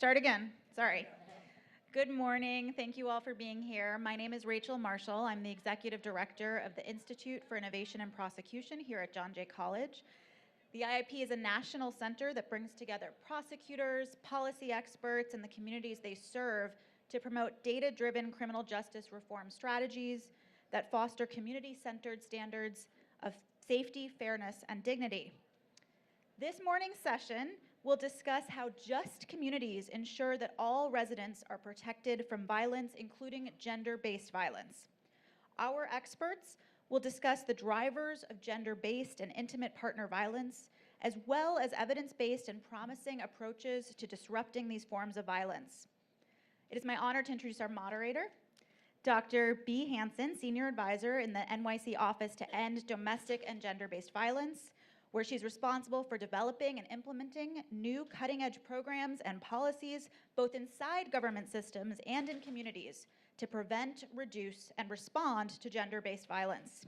Start again. Sorry. Good morning. Thank you all for being here. My name is Rachel Marshall. I'm the Executive Director of the Institute for Innovation and Prosecution here at John Jay College. The IIP is a national center that brings together prosecutors, policy experts, and the communities they serve to promote data-driven criminal justice reform strategies that foster community-centered standards of safety, fairness, and dignity. This morning's session will discuss how just communities ensure that all residents are protected from violence, including gender-based violence. Our experts will discuss the drivers of gender-based and intimate partner violence, as well as evidence-based and promising approaches to disrupting these forms of violence. It is my honor to introduce our moderator, Dr. Bea Hansen, Senior Advisor in the NYC Office to End Domestic and Gender-Based Violence, where she's responsible for developing and implementing new cutting-edge programs and policies, both inside government systems and in communities, to prevent, reduce, and respond to gender-based violence.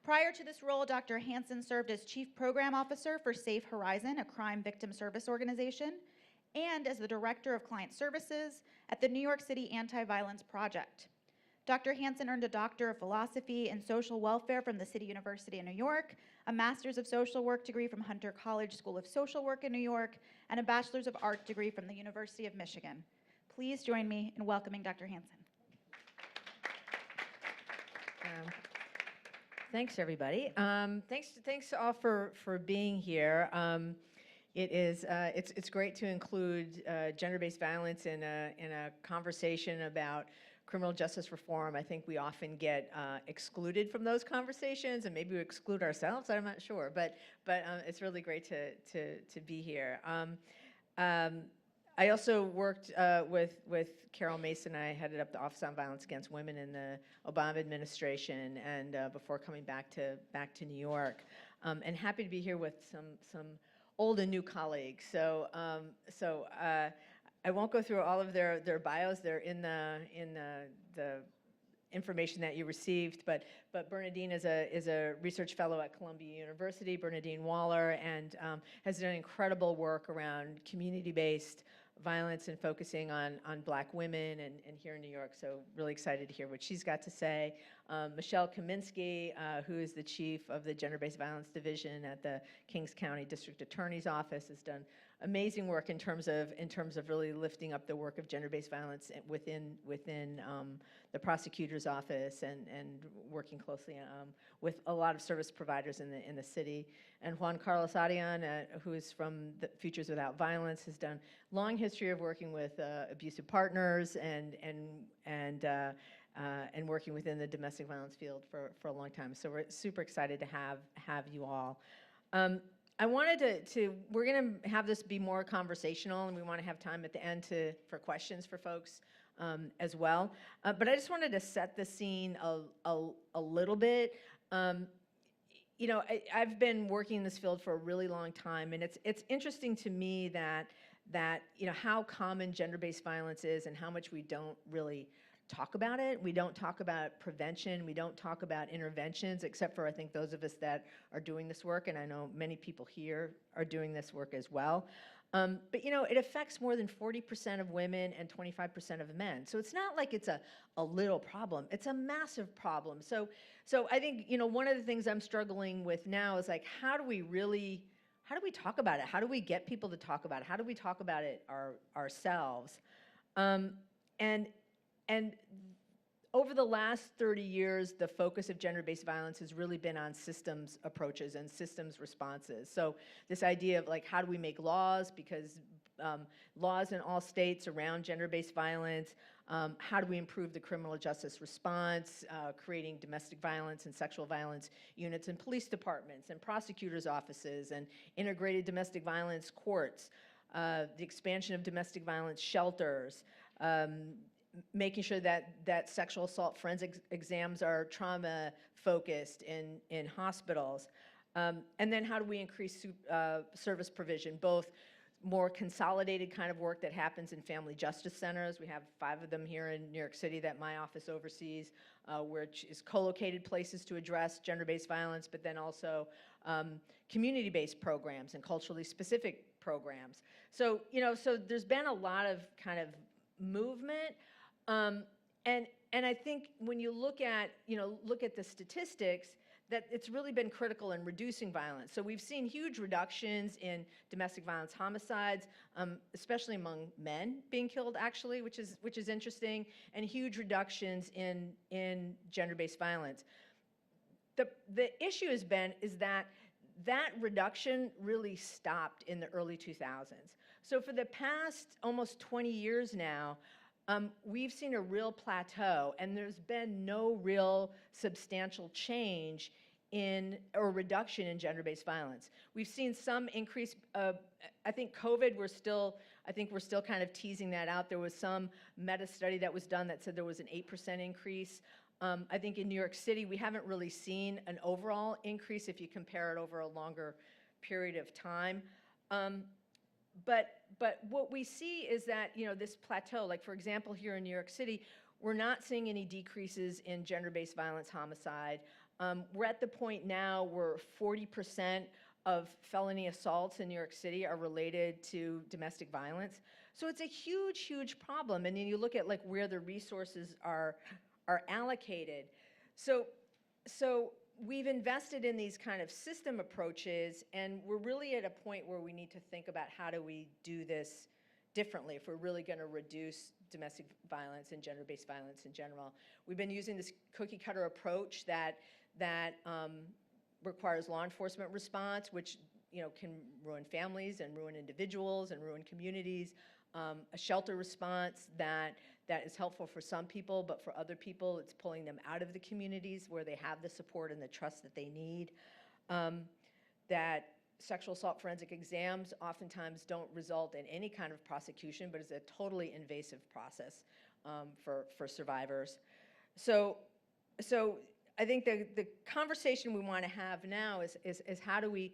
Prior to this role, Dr. Hansen served as Chief Program Officer for Safe Horizon, a crime victim service organization, and as the Director of Client Services at the New York City Anti-Violence Project. Dr. Hansen earned a Doctor of Philosophy in Social Welfare from the City University of New York, a Master's of Social Work degree from Hunter College School of Social Work in New York, and a Bachelor's of Art degree from the University of Michigan. Please join me in welcoming Dr. Hansen. Thanks, everybody. Thanks all for being here. It's great to include gender-based violence in a conversation about criminal justice reform. I think we often get excluded from those conversations, and maybe we exclude ourselves. I'm not sure, but it's really great to be here. I also worked with Carol Mason. I headed up the Office on Violence Against Women in the Obama administration, and before coming back to New York, and happy to be here with some old and new colleagues. So I won't go through all of their bios. They're in the information that you received, but Bernadine is a research fellow at Columbia University, Bernadine Waller, and has done incredible work around community-based violence and focusing on Black women and here in New York, so really excited to hear what she's got to say. Michelle Kaminsky, who is the chief of the Gender-Based Violence Division at the Kings County District Attorney's Office, has done amazing work in terms of really lifting up the work of gender-based violence within the prosecutor's office and working closely with a lot of service providers in the city. And Juan Carlos Arian, who is from the Futures Without Violence, has done long history of working with abusive partners and working within the domestic violence field for a long time. So we're super excited to have you all. I wanted we're going to have this be more conversational, and we want to have time at the end for questions for folks as well. But I just wanted to set the scene a little bit. You know, I've been working in this field for a really long time, and it's interesting to me that you know how common gender-based violence is and how much we don't really talk about it. We don't talk about prevention. We don't talk about interventions, except for I think those of us that are doing this work, and I know many people here are doing this work as well. But you know, it affects more than 40% of women and 25% of men. So it's not like it's a little problem. It's a massive problem. So I think, you know, one of the things I'm struggling with now is like, how do we talk about it? How do we get people to talk about it? How do we talk about it ourselves? And over the last 30 years, the focus of gender-based violence has really been on systems approaches and systems responses. So this idea of like, how do we make laws? Because laws in all states around gender-based violence, how do we improve the criminal justice response, creating domestic violence and sexual violence units in police departments and prosecutors' offices and integrated domestic violence courts, the expansion of domestic violence shelters, making sure that sexual assault forensic exams are trauma focused in hospitals. And then how do we increase service provision, both more consolidated kind of work that happens in family justice centers. We have 5 of them here in New York City that my office oversees, which is co-located places to address gender-based violence, but then also community-based programs and culturally specific programs. So, so there's been a lot of kind of movement. And I think when you look at the statistics, that it's really been critical in reducing violence. So we've seen huge reductions in domestic violence homicides, especially among men being killed, actually, which is interesting, and huge reductions in gender-based violence. The issue has been that reduction really stopped in the early 2000s. So for the past almost 20 years now, we've seen a real plateau, and there's been no real substantial change or reduction in gender-based violence. We've seen some increase. I think COVID, we're still kind of teasing that out. There was some meta study that was done that said there was an 8% increase. I think in New York City, we haven't really seen an overall increase if you compare it over a longer period of time. But what we see is that, this plateau, like for example, here in New York City, we're not seeing any decreases in gender-based violence homicide. We're at the point now where 40% of felony assaults in New York City are related to domestic violence. So it's a huge, huge problem. And then you look at like where the resources are allocated. So we've invested in these kind of system approaches, and we're really at a point where we need to think about how do we do this differently if we're really going to reduce domestic violence and gender-based violence in general. We've been using this cookie-cutter approach that requires law enforcement response, which can ruin families and ruin individuals and ruin communities. A shelter response that is helpful for some people, but for other people, it's pulling them out of the communities where they have the support and the trust that they need. That sexual assault forensic exams oftentimes don't result in any kind of prosecution, but it's a totally invasive process for survivors. So I think the conversation we want to have now is how do we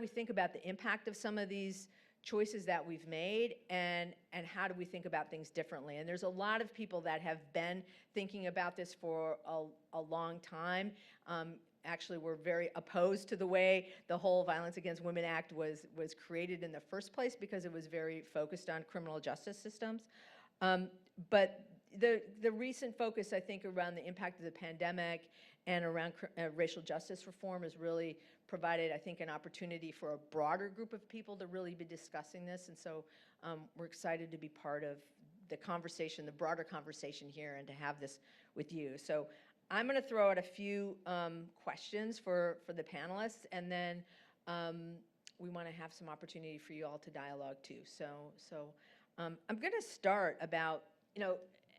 think about the impact of some of these choices that we've made, and how do we think about things differently? And there's a lot of people that have been thinking about this for a long time. Actually, we're very opposed to the way the whole Violence Against Women Act was created in the first place, because it was very focused on criminal justice systems. But the recent focus, I think, around the impact of the pandemic and around racial justice reform has really provided, I think, an opportunity for a broader group of people to really be discussing this. And so we're excited to be part of the conversation, the broader conversation here, and to have this with you. So I'm going to throw out a few questions for the panelists, and then we want to have some opportunity for you all to dialogue too. So I'm going to start about,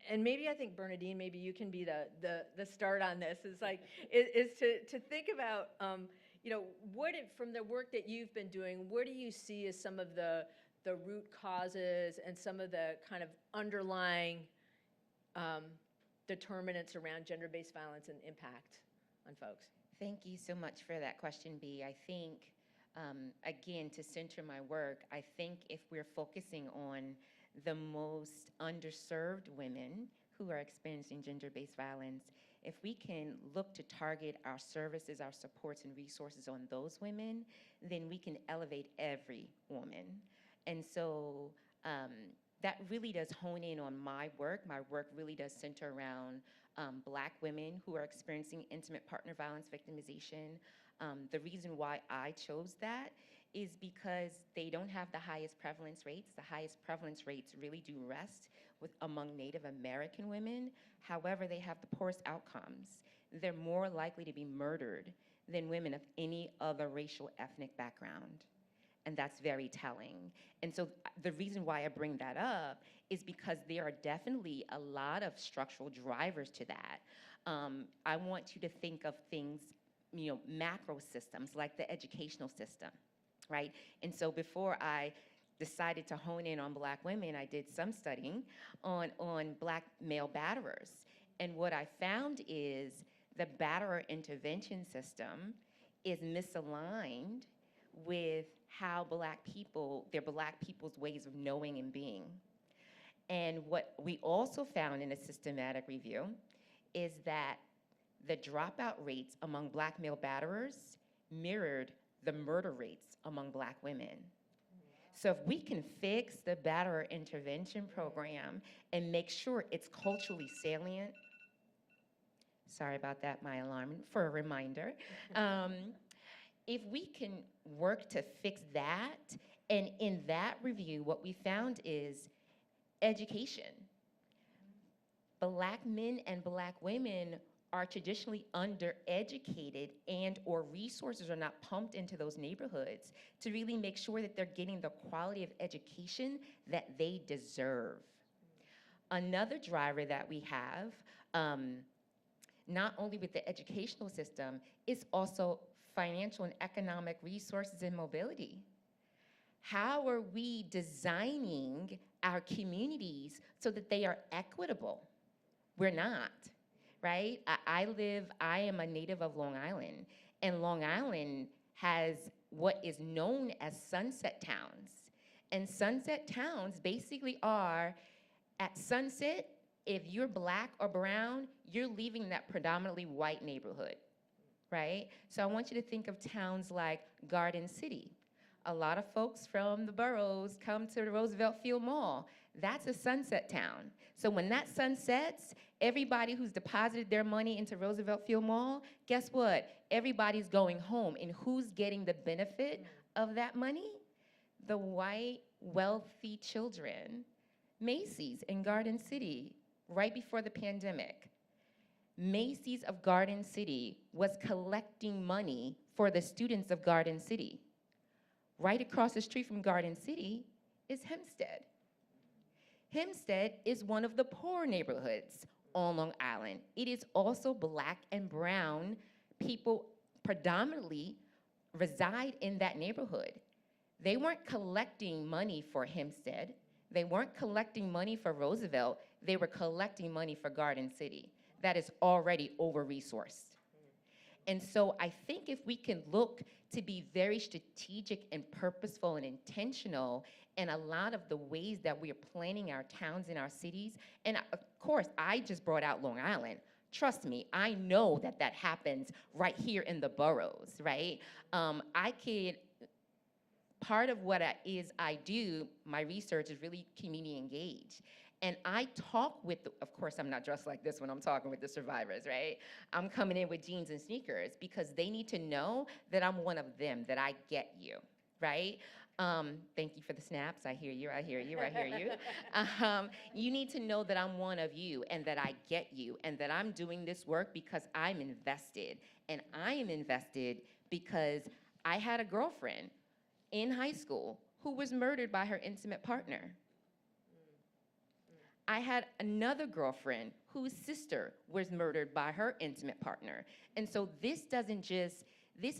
and maybe I think Bernadine, maybe you can be the start on this. Is like to think about from the work that you've been doing, what do you see as some of the root causes and some of the kind of underlying determinants around gender-based violence and impact on folks? Thank you so much for that question, Bea. I think, again, to center my work, I think if we're focusing on the most underserved women who are experiencing gender-based violence, if we can look to target our services, our supports and resources on those women, then we can elevate every woman. And so that really does hone in on my work. My work really does center around Black women who are experiencing intimate partner violence victimization. The reason why I chose that is because they don't have the highest prevalence rates. The highest prevalence rates really do rest among Native American women. However, they have the poorest outcomes. They're more likely to be murdered than women of any other racial ethnic background. And that's very telling. And so the reason why I bring that up is because there are definitely a lot of structural drivers to that. I want you to think of things, macro systems like the educational system, right? And so before I decided to hone in on Black women, I did some studying on Black male batterers. And what I found is the batterer intervention system is misaligned with how Black people's ways of knowing and being. And what we also found in a systematic review is that the dropout rates among Black male batterers mirrored the murder rates among Black women. So if we can fix the batterer intervention program and make sure it's culturally salient, sorry about that, my alarm for a reminder. If we can work to fix that, and in that review, what we found is education. Black men and Black women are traditionally undereducated, and or resources are not pumped into those neighborhoods to really make sure that they're getting the quality of education that they deserve. Another driver that we have, not only with the educational system, is also financial and economic resources and mobility. How are we designing our communities so that they are equitable? We're not, right? I am a native of Long Island, and Long Island has what is known as sunset towns. And sunset towns basically are, at sunset, if you're Black or brown, you're leaving that predominantly white neighborhood, right? So I want you to think of towns like Garden City. A lot of folks from the boroughs come to the Roosevelt Field Mall. That's a sunset town. So when that sun sets, everybody who's deposited their money into Roosevelt Field Mall, guess what? Everybody's going home. And who's getting the benefit of that money? The white, wealthy children. Macy's in Garden City, right before the pandemic. Macy's of Garden City was collecting money for the students of Garden City. Right across the street from Garden City is Hempstead. Hempstead is one of the poor neighborhoods on Long Island. It is also Black and brown people predominantly reside in that neighborhood. They weren't collecting money for Hempstead. They weren't collecting money for Roosevelt. They were collecting money for Garden City. That is already over-resourced. And so I think if we can look to be very strategic and purposeful and intentional in a lot of the ways that we are planning our towns and our cities, and of course, I just brought out Long Island. Trust me, I know that that happens right here in the boroughs, right? Part of what I do, my research is really community engaged. And I talk with, of course, I'm not dressed like this when I'm talking with the survivors, right? I'm coming in with jeans and sneakers because they need to know that I'm one of them, that I get you, right? Thank you for the snaps. I hear you, I hear you, I hear you. You need to know that I'm one of you and that I get you and that I'm doing this work because I'm invested. And I am invested because I had a girlfriend in high school who was murdered by her intimate partner. I had another girlfriend whose sister was murdered by her intimate partner. And so this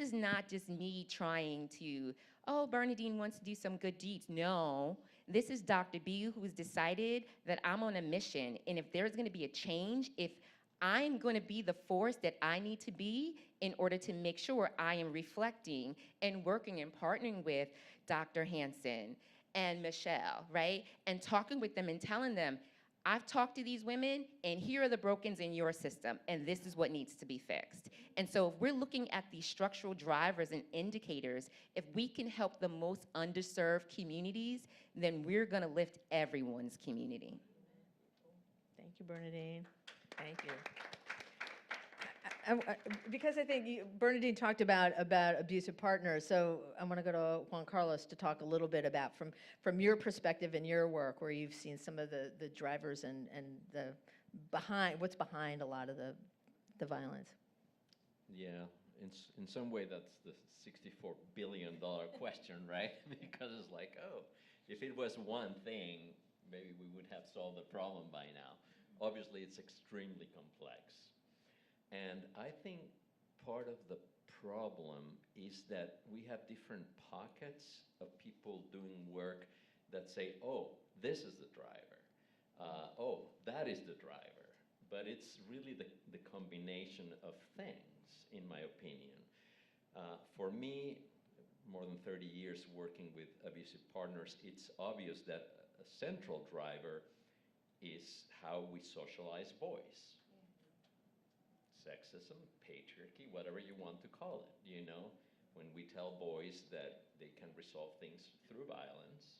is not just me trying to, oh, Bernadine wants to do some good deeds. No, this is Dr. B who's decided that I'm on a mission. And if there's gonna be a change, if I'm gonna be the force that I need to be in order to make sure I am reflecting and working and partnering with Dr. Hansen and Michelle, right? And talking with them and telling them, I've talked to these women, and here are the brokens in your system, and this is what needs to be fixed. And so if we're looking at these structural drivers and indicators, if we can help the most underserved communities, then we're gonna lift everyone's community. Thank you, Bernadine. Thank you. Because I think Bernadine talked about abusive partners, so I'm going to go to Juan Carlos to talk a little bit about from your perspective in your work, where you've seen some of the drivers and what's behind a lot of the violence. Yeah, in some way that's the $64 billion question, right? Because it's like, oh, if it was one thing, maybe we would have solved the problem by now. Obviously, it's extremely complex. And I think part of the problem is that we have different pockets of people doing work that say, oh, this is the driver. Oh, that is the driver. But it's really the combination of things, in my opinion. For me, more than 30 years working with abusive partners, it's obvious that a central driver is how we socialize boys. Sexism, patriarchy, whatever you want to call it, you know. when we tell boys that they can resolve things through violence,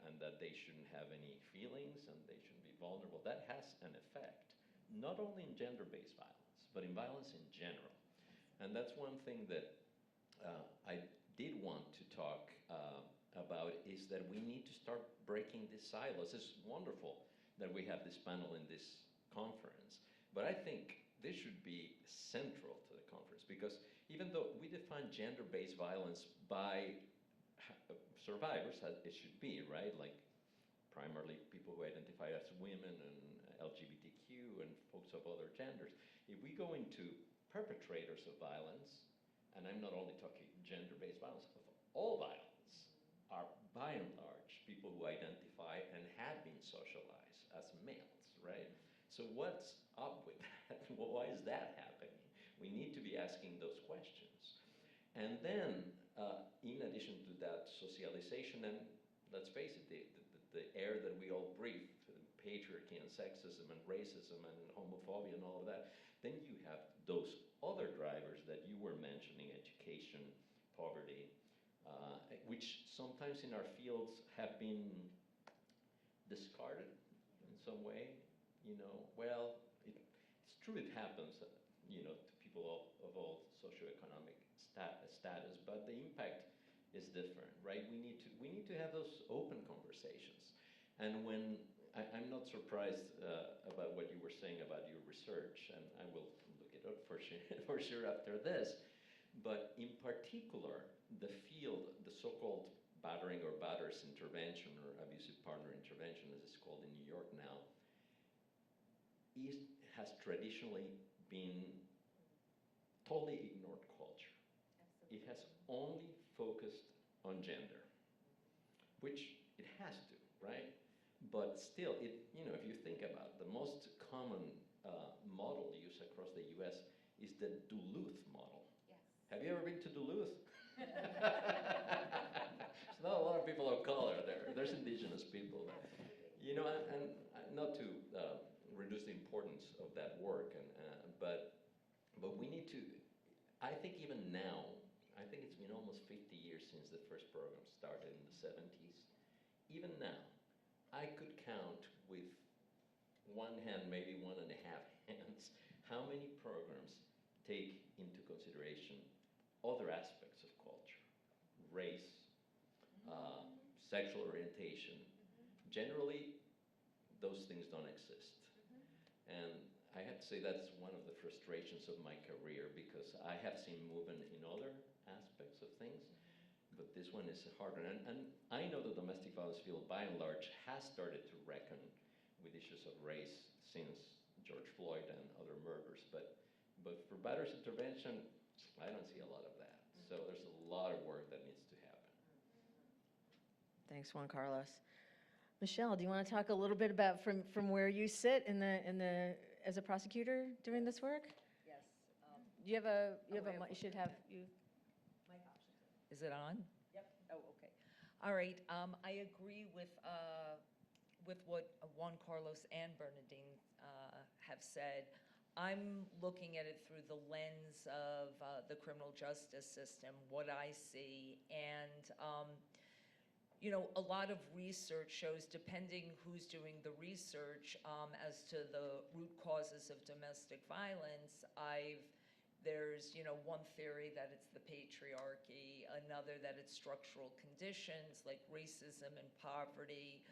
and that they shouldn't have any feelings and they shouldn't be vulnerable, that has an effect, not only in gender-based violence, but in violence in general. And that's one thing that I did want to talk about, is that we need to start breaking these silos. It's wonderful that we have this panel in this conference, but I think this should be central to the conference, because even though we define gender-based violence by survivors, as it should be, right? Like primarily people who identify as women and LGBTQ and folks of other genders. If we go into perpetrators of violence, and I'm not only talking gender-based violence, of all violence, are by and large people who identify and have been socialized as males, right? So what's up with that? Why is that happening? We need to be asking those questions. And then, in addition to that socialization, and let's face it, the air that we all breathe, patriarchy and sexism and racism and homophobia and all of that, then you have those other drivers that you were mentioning, education, poverty, which sometimes in our fields have been discarded in some way. You know, well, it's true it happens, you know, to people of all socioeconomic status, but the impact is different, right? We need to have those open conversations. And when I'm not surprised about what you were saying about your research, and I will look it up for sure after this. But in particular, the field, the so-called battering or batter's intervention, or abusive partner intervention, as it's called in New York now, has traditionally been totally ignored culture. It has only focused on gender, which it has to, right? But still, you know, if you think about it, the most common model used across the US is the Duluth model. Yes. Have you ever been to Duluth? There's not a lot of people of color there. There's indigenous people there. You know, and not to reduce the importance of that work, but we need to, I think even now, I think it's been almost 50 years since the first program started in the 70s. Even now, I could count with one hand, maybe one and a half hands, how many programs take into consideration other aspects of culture, race, sexual orientation. Generally, those things don't exist. And I have to say that's one of the frustrations of my career, because I have seen movement in other aspects of things, but this one is harder. And I know the domestic violence field, by and large, has started to reckon with issues of race since George Floyd and other murders. But for batter's intervention, I don't see a lot of that. So there's a lot of work that needs to happen. Thanks, Juan Carlos. Michelle, do you want to talk a little bit about from where you sit as a prosecutor doing this work? Yes. You have a you should have you. Is it on? Yep. Oh, okay. All right. I agree with what Juan Carlos and Bernadine have said. I'm looking at it through the lens of the criminal justice system, what I see, and you know, a lot of research shows, depending who's doing the research, as to the root causes of domestic violence, there's, you know, one theory that it's the patriarchy, another that it's structural conditions like racism and poverty,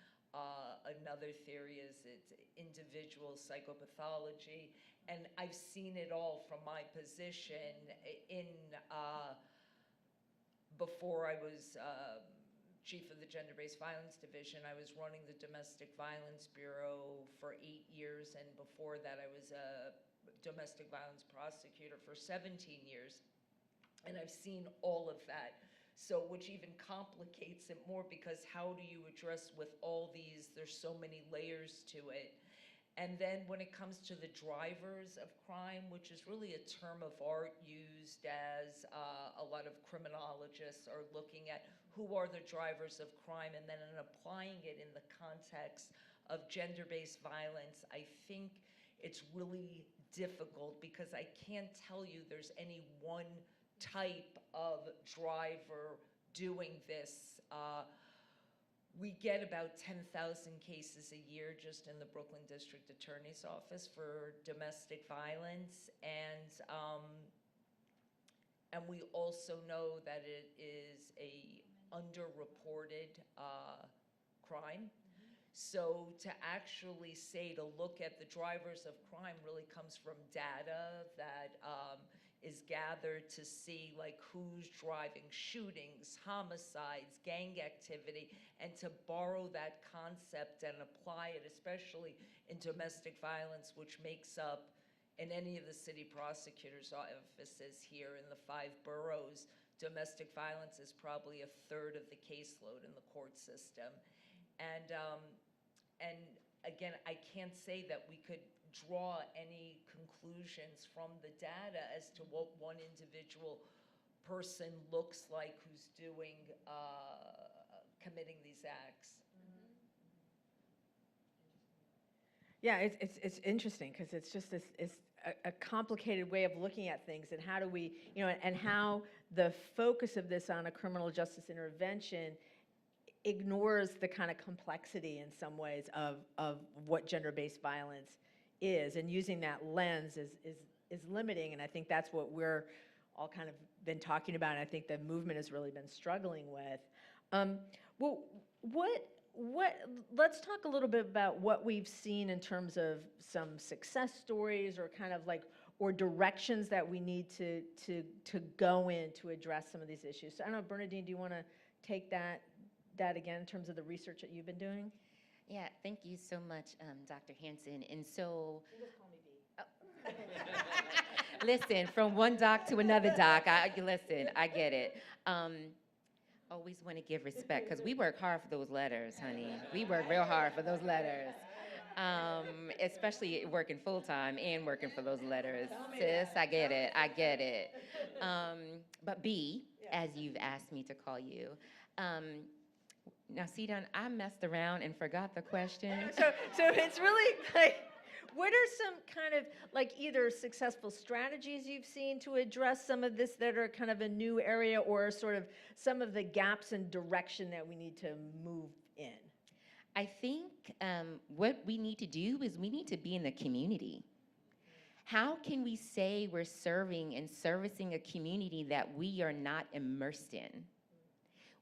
another theory is it's individual psychopathology, and I've seen it all from my position in, before I was chief of the Gender-Based Violence Division. I was running the Domestic Violence Bureau for 8 years, and before that I was a domestic violence prosecutor for 17 years. And I've seen all of that. So, which even complicates it more, because how do you address with all these, there's so many layers to it. And then when it comes to the drivers of crime, which is really a term of art used as a lot of criminologists are looking at who are the drivers of crime, and then in applying it in the context of gender-based violence, I think it's really difficult, because I can't tell you there's any one type of driver doing this. We get about 10,000 cases a year just in the Brooklyn District Attorney's Office for domestic violence, and we also know that it is a underreported crime. So to actually say to look at the drivers of crime really comes from data that is gathered to see like who's driving shootings, homicides, gang activity, and to borrow that concept and apply it, especially in domestic violence, which makes up, in any of the city prosecutor's offices here in the 5 boroughs, domestic violence is probably a third of the caseload in the court system. And again, I can't say that we could draw any conclusions from the data as to what one individual person looks like who's doing, committing these acts. Yeah, it's interesting because it's just this, it's a complicated way of looking at things, and how do we, you know, and how the focus of this on a criminal justice intervention ignores the kind of complexity in some ways of what gender-based violence is, and using that lens is limiting, and I think that's what we're all kind of been talking about, and I think the movement has really been struggling with. Well, let's talk a little bit about what we've seen in terms of some success stories, or kind of like, or directions that we need to go in to address some of these issues. So I don't know, Bernadine, do you want to take that again in terms of the research that you've been doing? Yeah, thank you so much, Dr. Hanson. And so, listen, from one doc to another doc, I get it. Always want to give respect, because we work hard for those letters, honey. We work real hard for those letters. Especially working full-time and working for those letters. Sis, I get it. But B, as you've asked me to call you, now, Sidan, I messed around and forgot the question. So it's really like, what are some kind of like either successful strategies you've seen to address some of this that are kind of a new area, or sort of some of the gaps in direction that we need to move in? I think what we need to do is we need to be in the community. How can we say we're serving and servicing a community that we are not immersed in?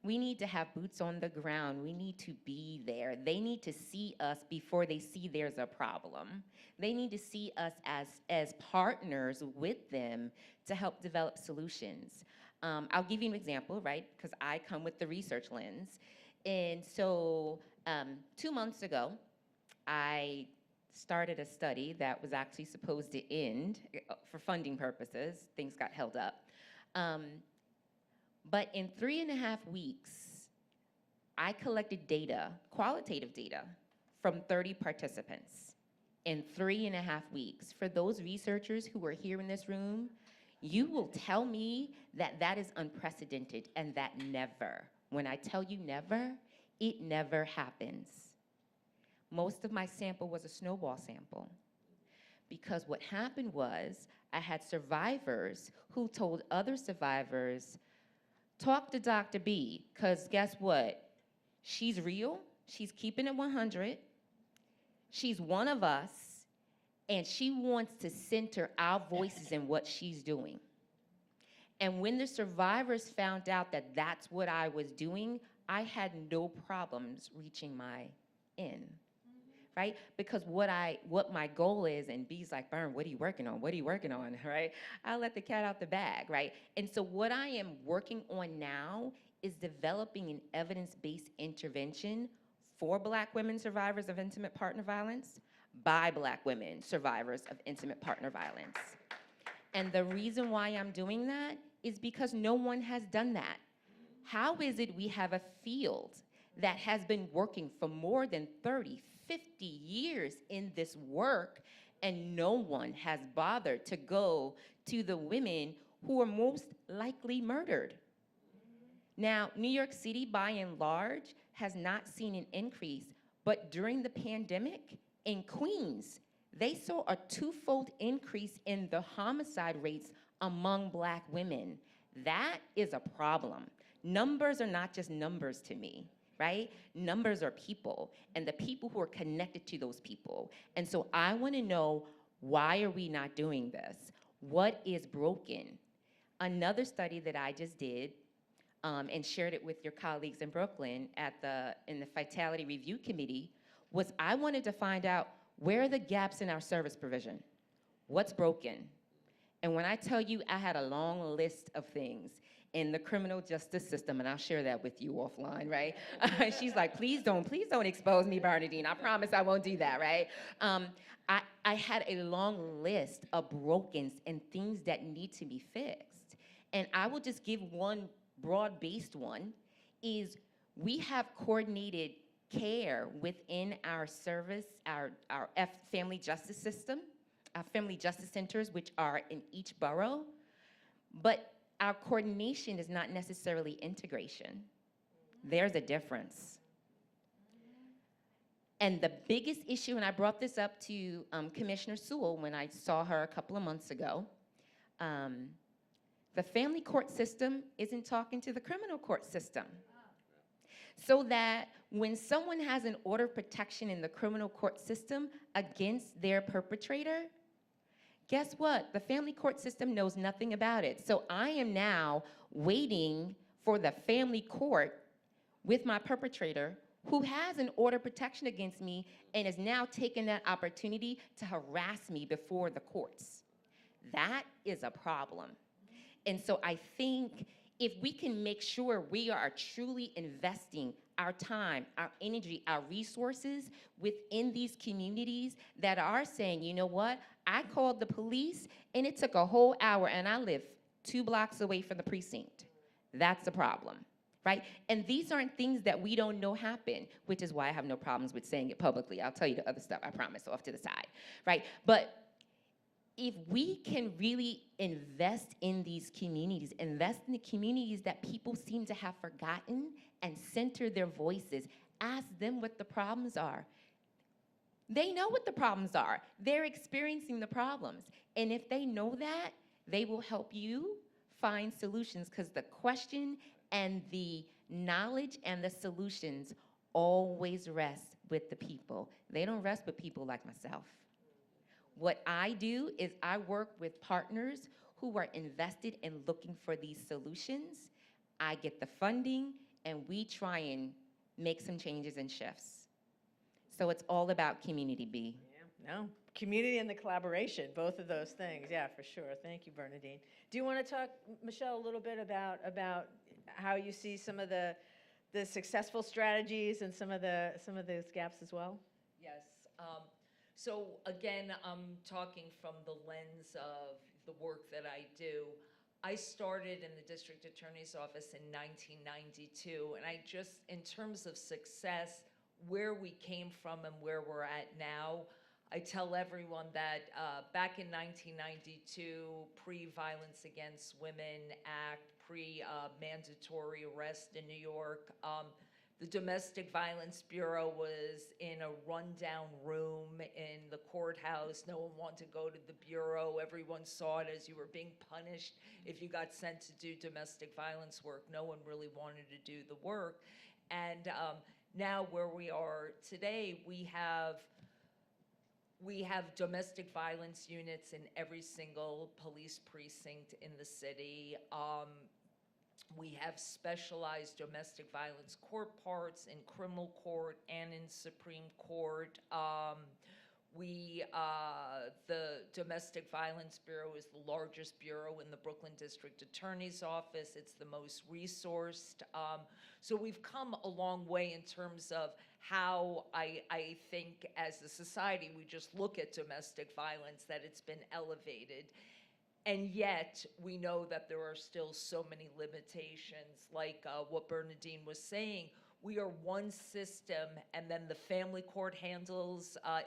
We need to have boots on the ground. We need to be there. They need to see us before they see there's a problem. They need to see us as partners with them to help develop solutions. I'll give you an example, right? Because I come with the research lens. And so 2 months ago, I started a study that was actually supposed to end for funding purposes. Things got held up. But in 3.5 weeks, I collected data, qualitative data, from 30 participants in 3.5 weeks. For those researchers who are here in this room, you will tell me that that is unprecedented, and that never, when I tell you never, it never happens. Most of my sample was a snowball sample, because what happened was I had survivors who told other survivors, talk to Dr. B, because guess what? She's real, she's keeping it 100, she's one of us, and she wants to center our voices in what she's doing. And when the survivors found out that that's what I was doing, I had no problems reaching my end. Right? Because what my goal is, and B's like, Bern, what are you working on? What are you working on, right? I'll let the cat out the bag, right? And so what I am working on now is developing an evidence-based intervention for Black women survivors of intimate partner violence by Black women survivors of intimate partner violence. And the reason why I'm doing that is because no one has done that. How is it we have a field that has been working for more than 30, 50 years in this work, and no one has bothered to go to the women who are most likely murdered? Now, New York City, by and large, has not seen an increase, but during the pandemic, in Queens, they saw a 2-fold increase in the homicide rates among Black women. That is a problem. Numbers are not just numbers to me, right? Numbers are people, and the people who are connected to those people. And so I want to know, why are we not doing this? What is broken? Another study that I just did, and shared it with your colleagues in Brooklyn in the Vitality Review Committee, was I wanted to find out, where are the gaps in our service provision? What's broken? And when I tell you, I had a long list of things in the criminal justice system, and I'll share that with you offline, right? She's like, please don't expose me, Bernadine. I promise I won't do that, right? I had a long list of brokens and things that need to be fixed. And I will just give one broad-based one, is we have coordinated care within our service, our family justice system, our family justice centers, which are in each borough, but our coordination is not necessarily integration. There's a difference. And the biggest issue, and I brought this up to Commissioner Sewell when I saw her a couple of months ago, the family court system isn't talking to the criminal court system. So that when someone has an order of protection in the criminal court system against their perpetrator, guess what? The family court system knows nothing about it. So I am now waiting for the family court with my perpetrator, who has an order of protection against me and is now taking that opportunity to harass me before the courts. That is a problem. And so I think if we can make sure we are truly investing our time, our energy, our resources within these communities that are saying, you know what, I called the police and it took a whole hour and I live 2 blocks away from the precinct. That's the problem, right? And these aren't things that we don't know happen, which is why I have no problems with saying it publicly. I'll tell you the other stuff, I promise, off to the side, right? But if we can really invest in these communities, invest in the communities that people seem to have forgotten, and center their voices, ask them what the problems are. They know what the problems are. They're experiencing the problems. And if they know that, they will help you find solutions, because the question and the knowledge and the solutions always rest with the people. They don't rest with people like myself. What I do is I work with partners who are invested in looking for these solutions. I get the funding, and we try and make some changes and shifts. So it's all about community, B. Yeah, no, community and the collaboration, both of those things, yeah, for sure. Thank you, Bernadine. Do you want to talk, Michelle, a little bit about how you see some of the successful strategies and some of those gaps as well? Yes. So again, I'm talking from the lens of the work that I do. I started in the district attorney's office in 1992, and I just, in terms of success, where we came from and where we're at now, I tell everyone that back in 1992, pre-Violence Against Women Act, pre-mandatory arrest in New York, the Domestic Violence Bureau was in a rundown room in the courthouse. No one wanted to go to the bureau. Everyone saw it as you were being punished if you got sent to do domestic violence work. No one really wanted to do the work. And now where we are today, we have domestic violence units in every single police precinct in the city. We have specialized domestic violence court parts in criminal court and in Supreme Court. The Domestic Violence Bureau is the largest bureau in the Brooklyn District Attorney's Office. It's the most resourced. So we've come a long way in terms of how I think as a society we just look at domestic violence, that it's been elevated. And yet, we know that there are still so many limitations, like what Bernadine was saying. We are one system, and then the family court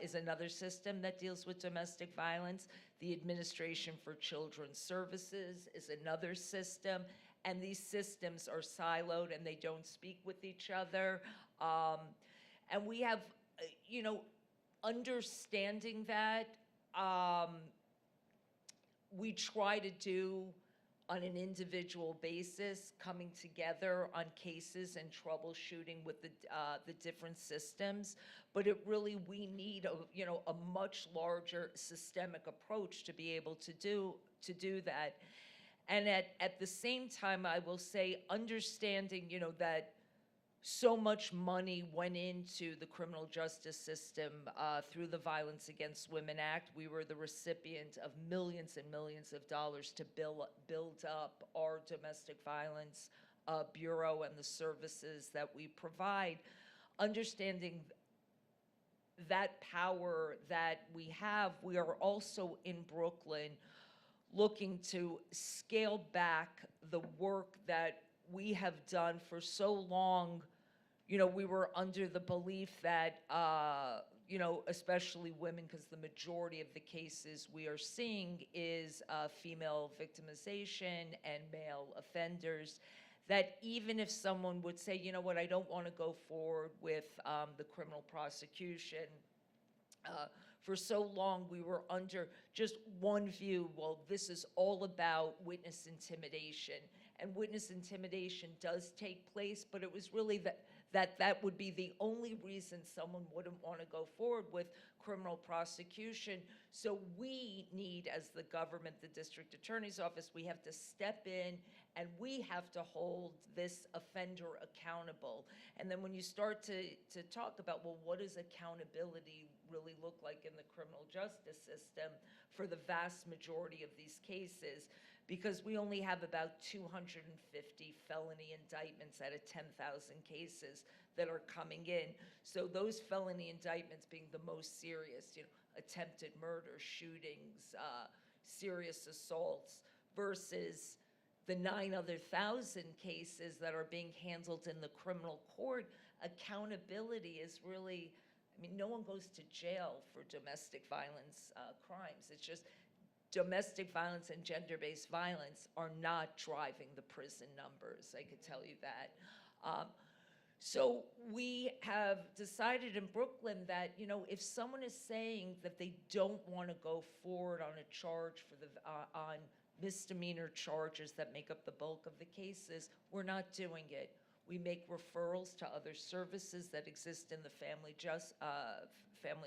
is another system that deals with domestic violence. The Administration for Children's Services is another system, and these systems are siloed and they don't speak with each other. And we have, understanding that, we try to do on an individual basis, coming together on cases and troubleshooting with the different systems. But it really, we need a much larger systemic approach to be able to do that. And at the same time, I will say, understanding, that so much money went into the criminal justice system through the Violence Against Women Act. We were the recipient of millions and millions of dollars to build up our domestic violence bureau and the services that we provide. Understanding that power that we have, we are also in Brooklyn looking to scale back the work that we have done for so long. We were under the belief that, especially women, because the majority of the cases we are seeing is female victimization and male offenders, that even if someone would say, you know what, I don't want to go forward with the criminal prosecution, for so long, we were under just one view. Well, this is all about witness intimidation. And witness intimidation does take place, but it was really that would be the only reason someone wouldn't want to go forward with criminal prosecution. So we need, as the government, the district attorney's office, we have to step in and we have to hold this offender accountable. And then when you start to talk about, well, what does accountability really look like in the criminal justice system for the vast majority of these cases? Because we only have about 250 felony indictments out of 10,000 cases that are coming in. So those felony indictments being the most serious, attempted murder, shootings, serious assaults, versus the 9,000 other cases that are being handled in the criminal court. Accountability is really, no one goes to jail for domestic violence crimes. It's just domestic violence and gender-based violence are not driving the prison numbers, I could tell you that. So we have decided in Brooklyn that, if someone is saying that they don't want to go forward on a charge for on misdemeanor charges that make up the bulk of the cases, we're not doing it. We make referrals to other services that exist in the Family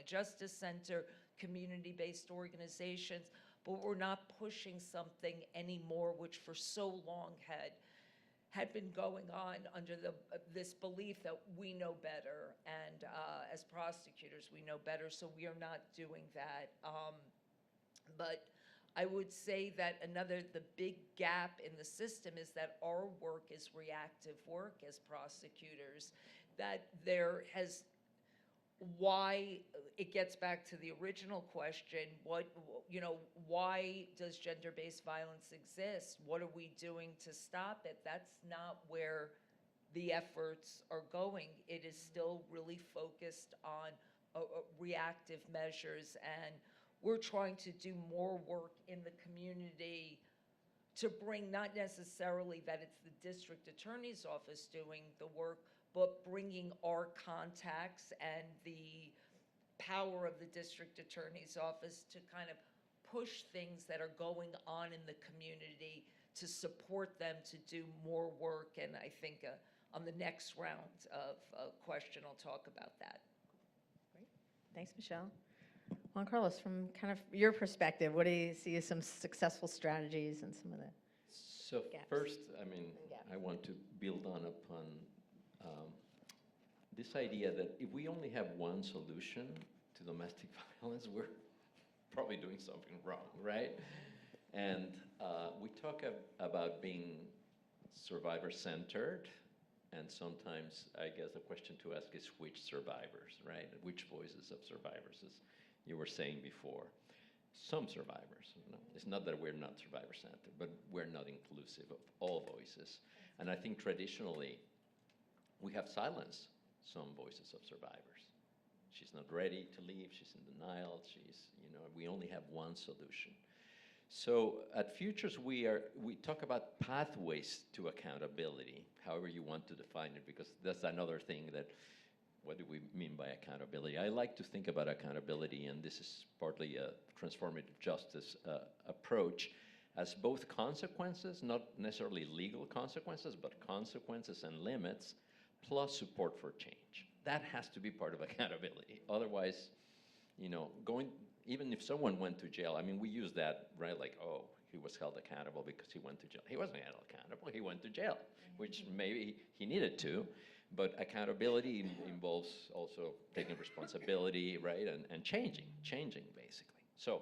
Justice Center, community-based organizations, but we're not pushing something anymore, which for so long had been going on under this belief that we know better, and as prosecutors we know better, so we are not doing that. But I would say that the big gap in the system is that our work is reactive work as prosecutors, that why it gets back to the original question, why does gender-based violence exist? What are we doing to stop it? That's not where the efforts are going. It is still really focused on reactive measures, and we're trying to do more work in the community to bring, not necessarily that it's the district attorney's office doing the work, but bringing our contacts and the power of the district attorney's office to kind of push things that are going on in the community to support them to do more work. And I think on the next round of question, I'll talk about that. Great. Thanks, Michelle. Juan Carlos, from kind of your perspective, what do you see as some successful strategies and some of the So gaps. first, gaps. I want to build upon this idea that if we only have one solution to domestic violence, we're probably doing something wrong, right? And we talk about being survivor-centered, and sometimes I guess the question to ask is which survivors, right? Which voices of survivors, as you were saying before. Some survivors, it's not that we're not survivor-centered, but we're not inclusive of all voices. And I think traditionally, we have silenced some voices of survivors. She's not ready to leave, she's in denial, we only have one solution. So at Futures, we talk about pathways to accountability, however you want to define it, because that's another thing that, what do we mean by accountability? I like to think about accountability, and this is partly a transformative justice approach, as both consequences, not necessarily legal consequences, but consequences and limits, plus support for change. That has to be part of accountability. Otherwise, you know, even if someone went to jail, I mean, we use that, right? Like, oh, he was held accountable because he went to jail. He wasn't held accountable, he went to jail, which maybe he needed to, but accountability involves also taking responsibility, right? And changing basically. So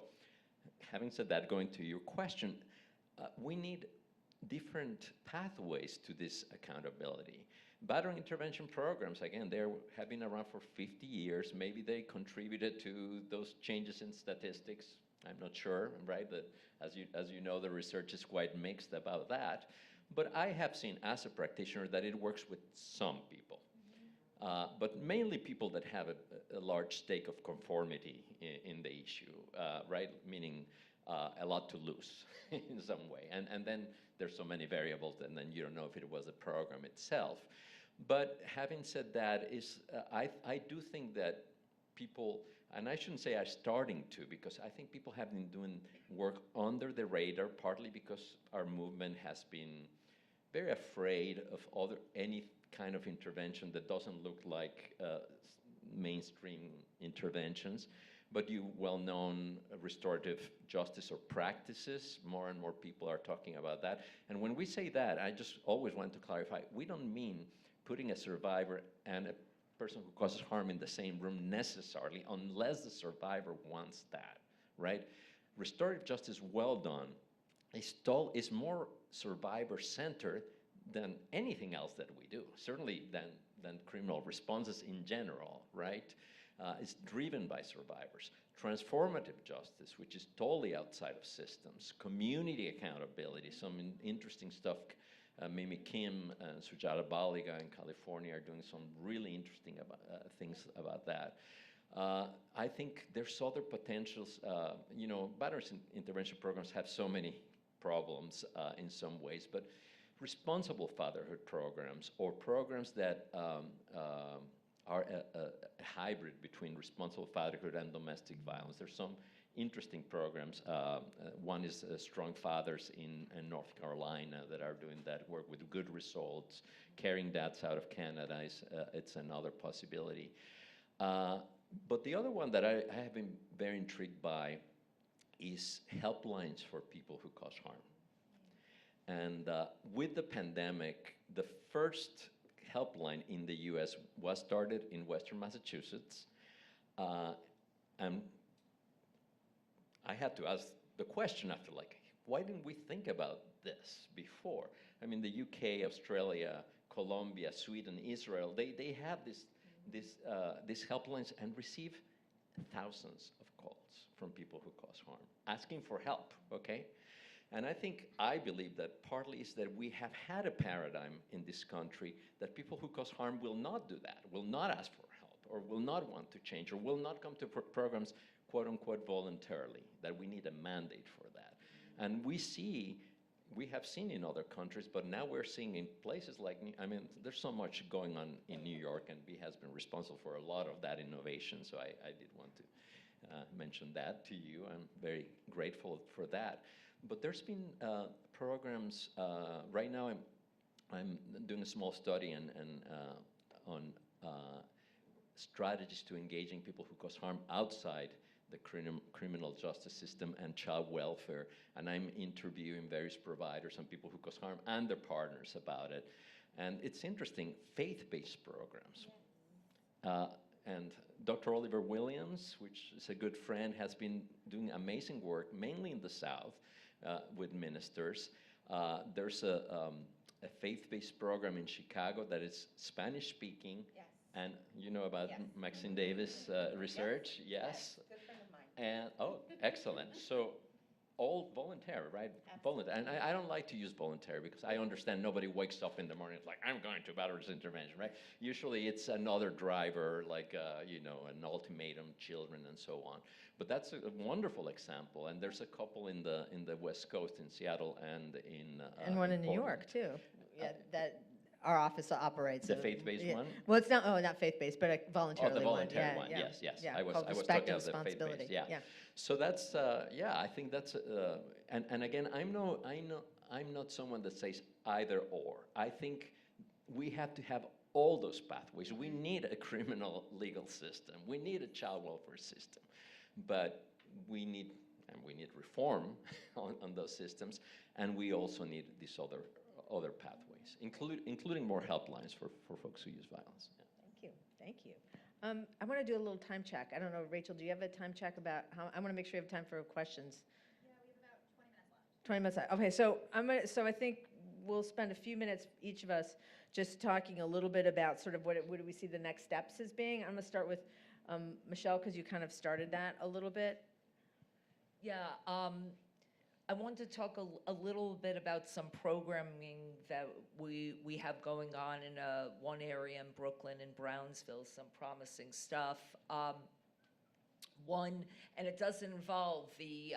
having said that, going to your question, we need different pathways to this accountability. Battery intervention programs, again, they have been around for 50 years. Maybe they contributed to those changes in statistics. I'm not sure, right? As you know, the research is quite mixed about that. But I have seen, as a practitioner, that it works with some people. But mainly people that have a large stake of conformity in the issue, right? Meaning a lot to lose in some way. And then there's so many variables, and then you don't know if it was the program itself. But having said that, I do think that people, and I shouldn't say are starting to, because I think people have been doing work under the radar, partly because our movement has been very afraid of any kind of intervention that doesn't look like mainstream interventions. But you well-known restorative justice or practices, more and more people are talking about that. And when we say that, I just always want to clarify, we don't mean putting a survivor and a person who causes harm in the same room necessarily, unless the survivor wants that, right? Restorative justice, well done, is more survivor-centered than anything else that we do, certainly than criminal responses in general, right? It's driven by survivors. Transformative justice, which is totally outside of systems. Community accountability, some interesting stuff. Mimi Kim and Sujata Baliga in California are doing some really interesting things about that. I think there's other potentials. You know, battery intervention programs have so many problems in some ways, but responsible fatherhood programs, or programs that are a hybrid between responsible fatherhood and domestic violence. There's some interesting programs. One is Strong Fathers in North Carolina that are doing that work with good results. Caring Dads out of Canada it's another possibility. But the other one that I have been very intrigued by is helplines for people who cause harm. And with the pandemic, the first helpline in the US was started in Western Massachusetts. And I had to ask the question after, like, why didn't we think about this before? I mean, the UK, Australia, Colombia, Sweden, Israel, they have these helplines and receive thousands of calls from people who cause harm, asking for help, okay? And I believe that partly is that we have had a paradigm in this country that people who cause harm will not do that, will not ask for help, or will not want to change, or will not come to programs, quote unquote, voluntarily, that we need a mandate for that. And we have seen in other countries, but now we're seeing in places like, I mean, there's so much going on in New York, and B has been responsible for a lot of that innovation, so I did want to mention that to you. I'm very grateful for that. But there's been programs, right now I'm doing a small study on strategies to engaging people who cause harm outside the criminal justice system and child welfare, and I'm interviewing various providers and people who cause harm and their partners about it. And it's interesting, faith-based programs. And Dr. Oliver Williams, which is a good friend, has been doing amazing work, mainly in the South, with ministers. There's a faith-based program in Chicago that is Spanish-speaking. Yes. And you know about Yes. Maxine Davis research? Yes. Good friend of mine. And, oh, excellent. So all voluntary, right? Voluntary. And I don't like to use voluntary because I understand nobody wakes up in the morning, it's like, I'm going to battery intervention, right? Usually it's another driver, like, you know, an ultimatum, children, and so on. But that's a wonderful example. And there's a couple in the West Coast, in Seattle, and in And one in New Portland. York, too. Yeah, that our office operates. The faith-based Yeah. one? Well, it's not, not faith-based, but a voluntarily one. voluntary Yeah, one, yeah, yes, yes. yeah, I was called talking Respect and of the faith-based, Responsibility. yeah. So that's, yeah, I think that's, and again, I'm not someone that says either or. I think we have to have all those pathways. We need a criminal legal system. We need a child welfare system. But we need reform on those systems, and we also need these other pathways, including more helplines for folks who use violence. Yeah. Thank you, thank you. I want to do a little time check. I don't know, Rachel, do you have a time check about how, I want to make sure you have time for questions. Yeah, we have about 20 minutes left. 20 minutes, okay, so I think we'll spend a few minutes, each of us, just talking a little bit about sort of what do we see the next steps as being. I'm going to start with Michelle, because you kind of started that a little bit. Yeah, I want to talk a little bit about some programming that we have going on in one area in Brooklyn and Brownsville, some promising stuff. One, and it doesn't involve the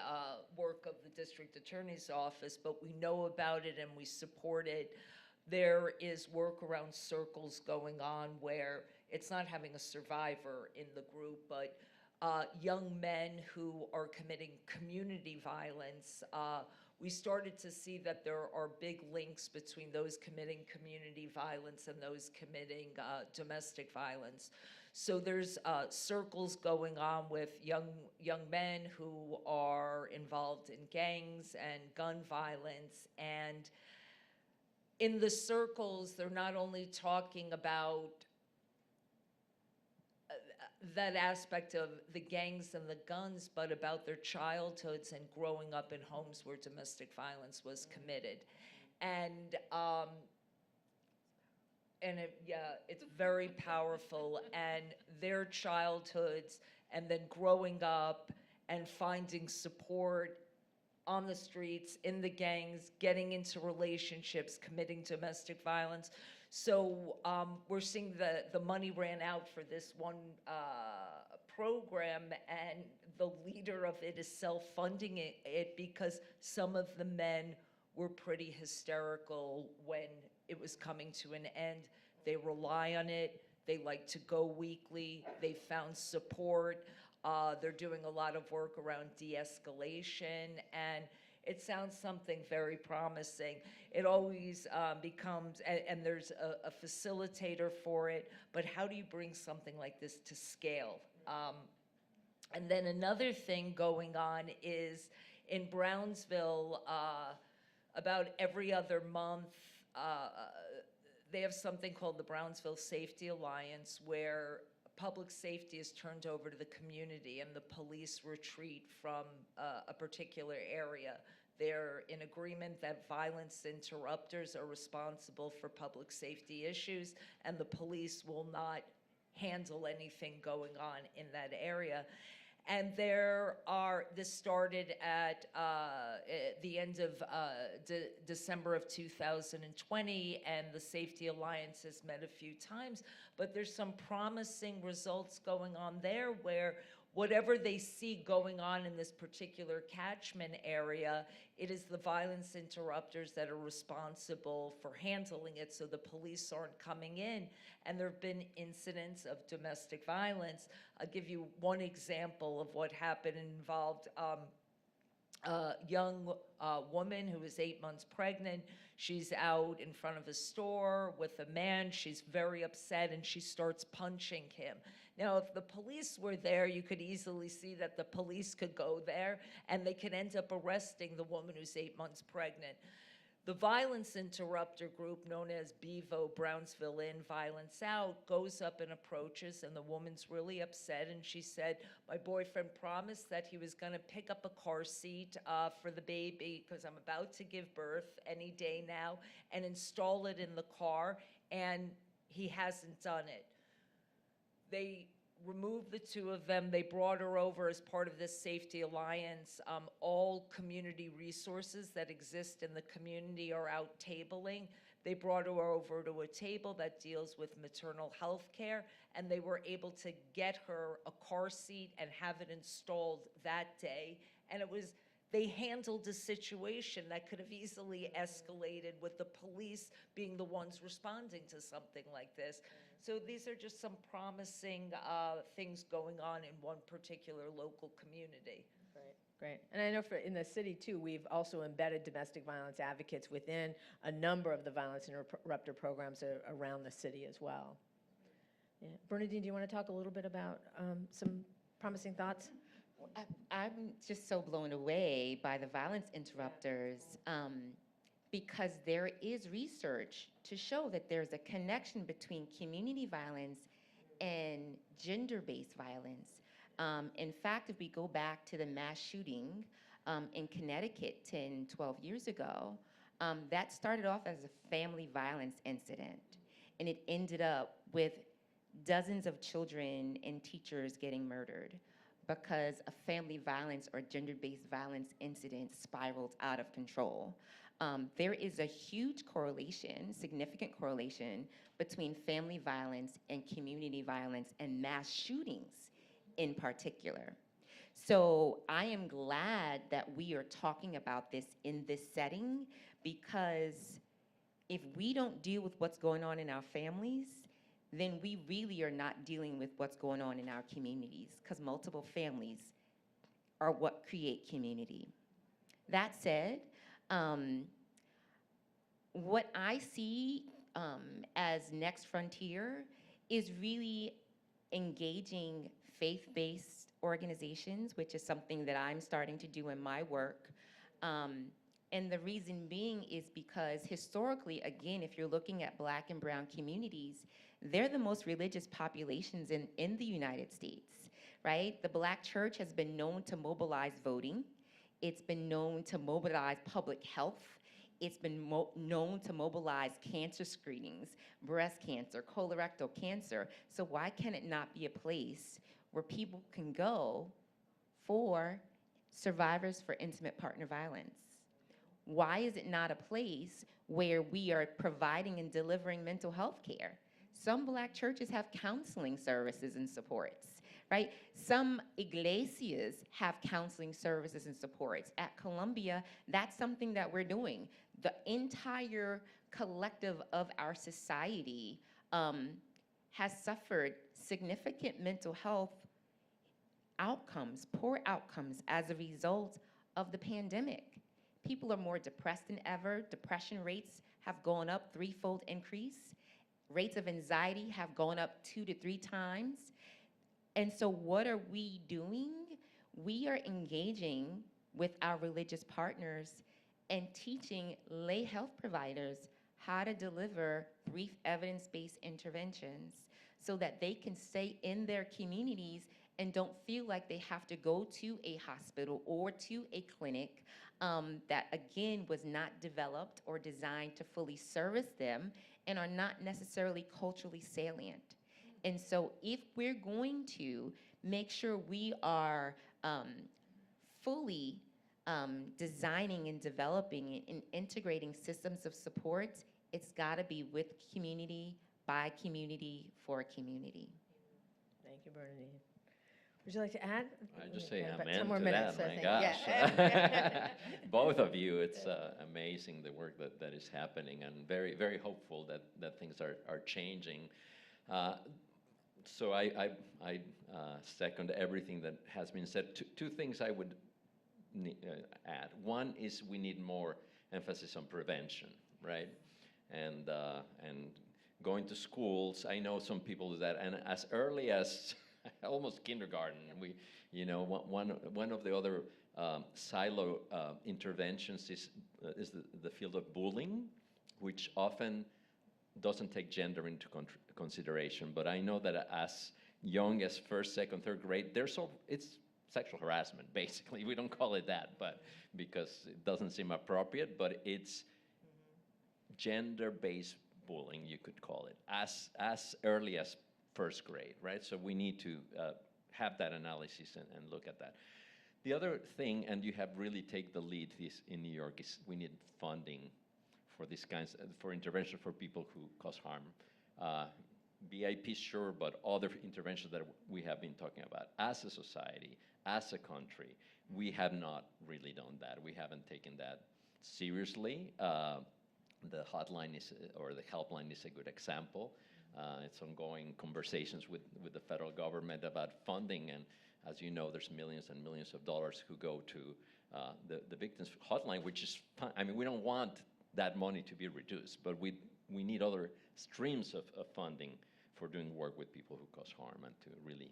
work of the district attorney's office, but we know about it and we support it. There is work around circles going on where it's not having a survivor in the group, but young men who are committing community violence. We started to see that there are big links between those committing community violence and those committing domestic violence. So there's circles going on with young men who are involved in gangs and gun violence. And in the circles, they're not only talking about that aspect of the gangs and the guns, but about their childhoods and growing up in homes where domestic violence was committed. And it's very powerful. And their childhoods, and then growing up and finding support on the streets, in the gangs, getting into relationships, committing domestic violence. So we're seeing the money ran out for this one program, and the leader of it is self-funding it because some of the men were pretty hysterical when it was coming to an end. They rely on it. They like to go weekly. They found support. They're doing a lot of work around de-escalation, and it sounds something very promising. It always becomes, and there's a facilitator for it, but how do you bring something like this to scale? And then another thing going on is in Brownsville, about every other month, they have something called the Brownsville Safety Alliance, where public safety is turned over to the community and the police retreat from a particular area. They're in agreement that violence interrupters are responsible for public safety issues, and the police will not handle anything going on in that area. And this started at the end of December of 2020, and the Safety Alliance has met a few times, but there's some promising results going on there where whatever they see going on in this particular catchment area, it is the violence interrupters that are responsible for handling it, so the police aren't coming in. And there have been incidents of domestic violence. I'll give you one example of what happened. It involved a young woman who was 8 months pregnant. She's out in front of a store with a man. She's very upset, and she starts punching him. Now, if the police were there, you could easily see that the police could go there, and they could end up arresting the woman who's 8 months pregnant. The violence interrupter group, known as BEVO, Brownsville In, Violence Out, goes up and approaches, and the woman's really upset, and she said, my boyfriend promised that he was gonna pick up a car seat for the baby, because I'm about to give birth any day now, and install it in the car, and he hasn't done it. They removed the two of them. They brought her over as part of this Safety Alliance. All community resources that exist in the community are out tabling. They brought her over to a table that deals with maternal health care, and they were able to get her a car seat and have it installed that day. And they handled a situation that could have easily escalated with the police being the ones responding to something like this. So these are just some promising things going on in one particular local community. Great. And I know in the city, too, we've also embedded domestic violence advocates within a number of the violence interrupter programs around the city as well. Yeah. Bernadine, do you want to talk a little bit about some promising thoughts? I'm just so blown away by the violence interrupters because there is research to show that there's a connection between community violence and gender-based violence. In fact, if we go back to the mass shooting in Connecticut 10, 12 years ago, that started off as a family violence incident, and it ended up with dozens of children and teachers getting murdered because a family violence or gender-based violence incident spiraled out of control. There is a huge correlation, significant correlation, between family violence and community violence and mass shootings in particular. So I am glad that we are talking about this in this setting, because if we don't deal with what's going on in our families, then we really are not dealing with what's going on in our communities, because multiple families are what create community. That said, what I see as next frontier is really engaging faith-based organizations, which is something that I'm starting to do in my work. And the reason being is because historically, again, if you're looking at Black and brown communities, they're the most religious populations in the United States, right? The Black church has been known to mobilize voting. It's been known to mobilize public health. It's been known to mobilize cancer screenings, breast cancer, colorectal cancer. So why can it not be a place where people can go for survivors for intimate partner violence? Why is it not a place where we are providing and delivering mental health care? Some Black churches have counseling services and supports, right? Some iglesias have counseling services and supports. At Columbia, that's something that we're doing. The entire collective of our society has suffered significant mental health outcomes, poor outcomes, as a result of the pandemic. People are more depressed than ever. Depression rates have gone up, threefold increase. Rates of anxiety have gone up 2 to 3 times. And so what are we doing? We are engaging with our religious partners and teaching lay health providers how to deliver brief evidence-based interventions so that they can stay in their communities and don't feel like they have to go to a hospital or to a clinic that, again, was not developed or designed to fully service them and are not necessarily culturally salient. And so if we're going to make sure we are fully designing and developing and integrating systems of support, it's got to be with community, by community, for community. Thank you, Bernadine. Would you like to add? I just say About amen 10 more to minutes, that, I my think. gosh. Yeah. Both of you, it's amazing the work that is happening, and very, very hopeful that things are changing. So I second everything that has been said. Two things I would add. One is we need more emphasis on prevention, right? And going to schools, I know some people do that, and as early as almost kindergarten, one of the other silo interventions is the field of bullying, which often doesn't take gender into consideration. But I know that as young as first, second, third grade, it's sexual harassment, basically. We don't call it that, but because it doesn't seem appropriate, but it's gender-based bullying, you could call it, as early as first grade, right? So we need to have that analysis and look at that. The other thing, and you have really taken the lead in New York, is we need funding for these kinds, for intervention for people who cause harm. BIP, sure, but other interventions that we have been talking about as a society, as a country, we have not really done that. We haven't taken that seriously. The hotline is, or the helpline is a good example. It's ongoing conversations with the federal government about funding, and as you know, there's millions and millions of dollars who go to the victims hotline, which is fine. I mean, we don't want that money to be reduced, but we need other streams of funding for doing work with people who cause harm and to really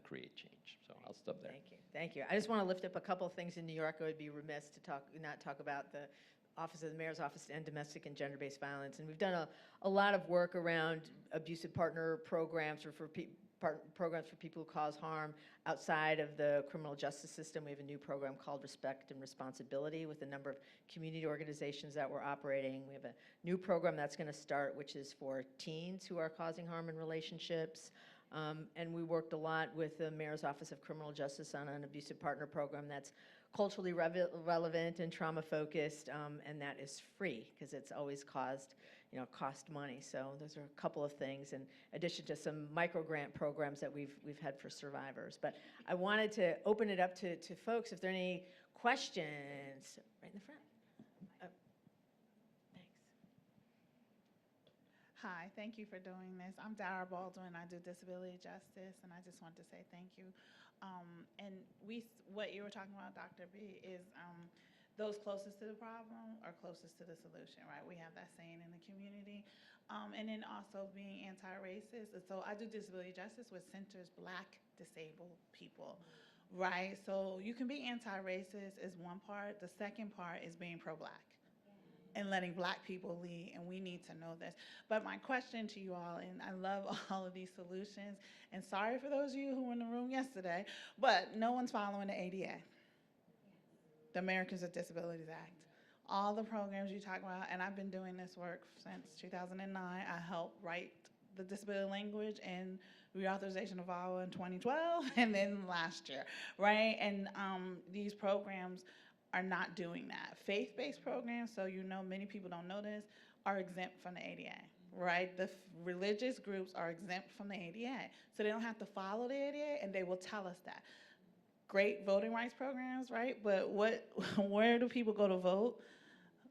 create change. So I'll stop there. Thank you. Thank you. I just want to lift up a couple of things in New York. I would be remiss to not talk about the Office of the Mayor's Office to End Domestic and Gender-Based Violence. And we've done a lot of work around abusive partner programs or programs for people who cause harm outside of the criminal justice system. We have a new program called Respect and Responsibility with a number of community organizations that we're operating. We have a new program that's going to start, which is for teens who are causing harm in relationships. And we worked a lot with the Mayor's Office of Criminal Justice on an abusive partner program that's culturally relevant and trauma-focused, and that is free because it's always cost money. So those are a couple of things in addition to some micro-grant programs that we've had for survivors. But I wanted to open it up to folks if there are any questions. Right in the front. Oh, thanks. Hi, thank you for doing this. I'm Dara Baldwin. I do disability justice, and I just want to say thank you. And what you were talking about, Dr. B, is those closest to the problem are closest to the solution, right? We have that saying in the community. And then also being anti-racist. So I do disability justice, which centers Black disabled people, right? So you can be anti-racist is one part. The second part is being pro-Black and letting Black people lead, and we need to know this. But my question to you all, and I love all of these solutions, and sorry for those of you who were in the room yesterday, but no one's following the ADA, the Americans with Disabilities Act. All the programs you talk about, and I've been doing this work since 2009. I helped write the disability language and reauthorization of VAWA in 2012, and then last year, right? And these programs are not doing that. Faith-based programs, so you know many people don't know this, are exempt from the ADA, right? The religious groups are exempt from the ADA. So they don't have to follow the ADA, and they will tell us that. Great voting rights programs, right? But where do people go to vote?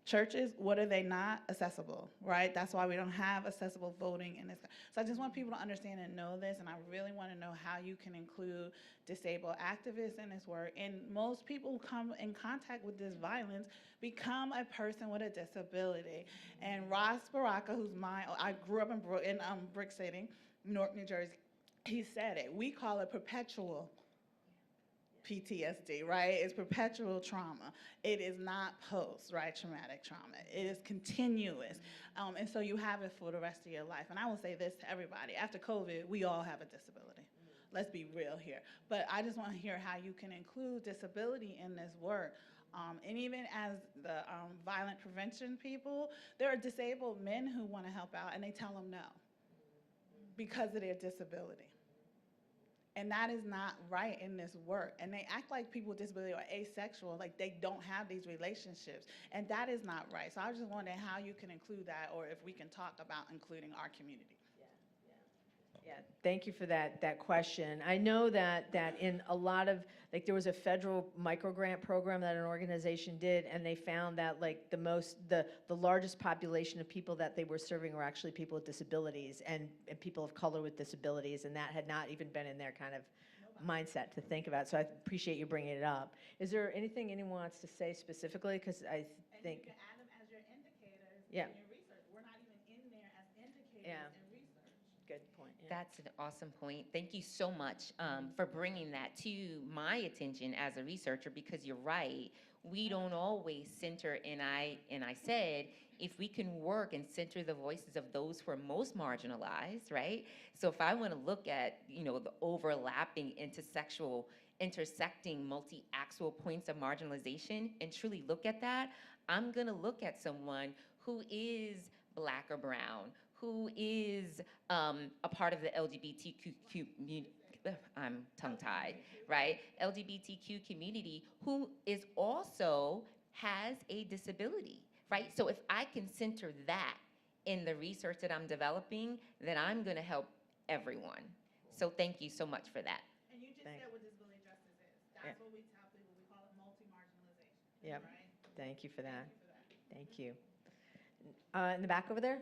Churches, what are they not? Accessible, right? That's why we don't have accessible voting in this. So I just want people to understand and know this, and I really want to know how you can include disabled activists in this work. And most people who come in contact with this violence become a person with a disability. And Ross Baraka, I grew up in Brick City, Newark, New Jersey, he said it. We call it perpetual PTSD, right? It's perpetual trauma. It is not post, right, traumatic trauma. It is continuous. And so you have it for the rest of your life. And I will say this to everybody. After COVID, we all have a disability. Let's be real here. But I just want to hear how you can include disability in this work. And even as the violent prevention people, there are disabled men who want to help out, and they tell them no because of their disability. And that is not right in this work. And they act like people with disability are asexual, like they don't have these relationships. And that is not right. So I was just wondering how you can include that, or if we can talk about including our community. Yeah, thank you for that question. I know that in a lot of, like there was a federal microgrant program that an organization did, and they found that like the largest population of people that they were serving were actually people with disabilities and people of color with disabilities, and that had not even been in their kind of mindset to think about. So I appreciate you bringing it up. Is there anything anyone wants to say specifically? Because I think. And you can add them as your indicators Yeah. in your research. We're not even in there as indicators Yeah. in research. Good point. Yeah. That's an awesome point. Thank you so much for bringing that to my attention as a researcher, because you're right. We don't always center, and I said, if we can work and center the voices of those who are most marginalized, right? So if I want to look at, the overlapping intersecting multi-axis points of marginalization and truly look at that, I'm going to look at someone who is Black or brown, who is a part of the LGBTQ community, I'm tongue-tied, right? LGBTQ community, who is also has a disability, right? So if I can center that in the research that I'm developing, then I'm gonna help everyone. So thank you so much for that. And you just Thanks. said what disability justice is. That's what we tell people. We call it multi-marginalization. Yep. Right? Thank you for that. Thank you for that. Thank you. In the back over there?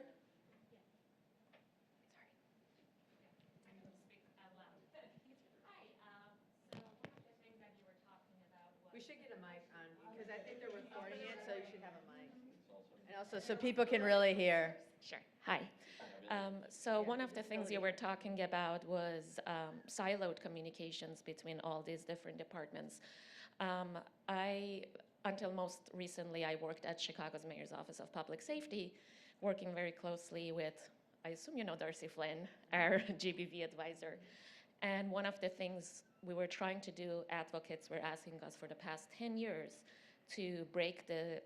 We should get a mic on, because I think they're recording it, so you should have a mic. And also, so people can really hear. Sure. Hi. So one of the things you were talking about was siloed communications between all these different departments. Until most recently, I worked at Chicago's Mayor's Office of Public Safety, working very closely with, I assume you know Darcy Flynn, our GBV advisor. And one of the things we were trying to do, advocates were asking us for the past 10 years, to break the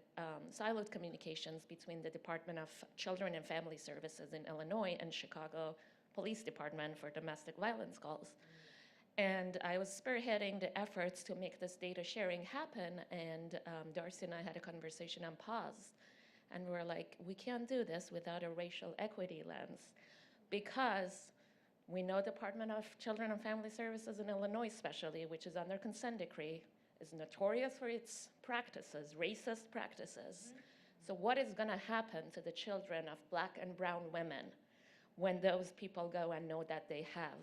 siloed communications between the Department of Children and Family Services in Illinois and Chicago Police Department for domestic violence calls. And I was spearheading the efforts to make this data sharing happen, and Darcy and I had a conversation on pause. And we were like, we can't do this without a racial equity lens, because we know Department of Children and Family Services in Illinois especially, which is under consent decree, is notorious for its practices, racist practices. So what is gonna happen to the children of Black and brown women when those people go and know that they have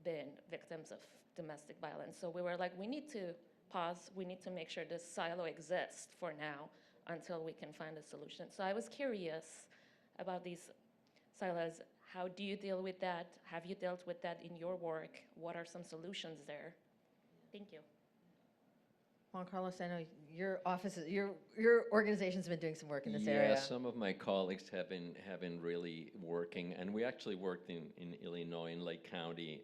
been victims of domestic violence? So we were like, we need to pause, we need to make sure this silo exists for now until we can find a solution. So I was curious about these silos. How do you deal with that? Have you dealt with that in your work? What are some solutions there? Thank you. Juan Carlos, I know your office, your organization's been doing some work in this Yeah, area. some of my colleagues have been really working, and we actually worked in Illinois, in Lake County,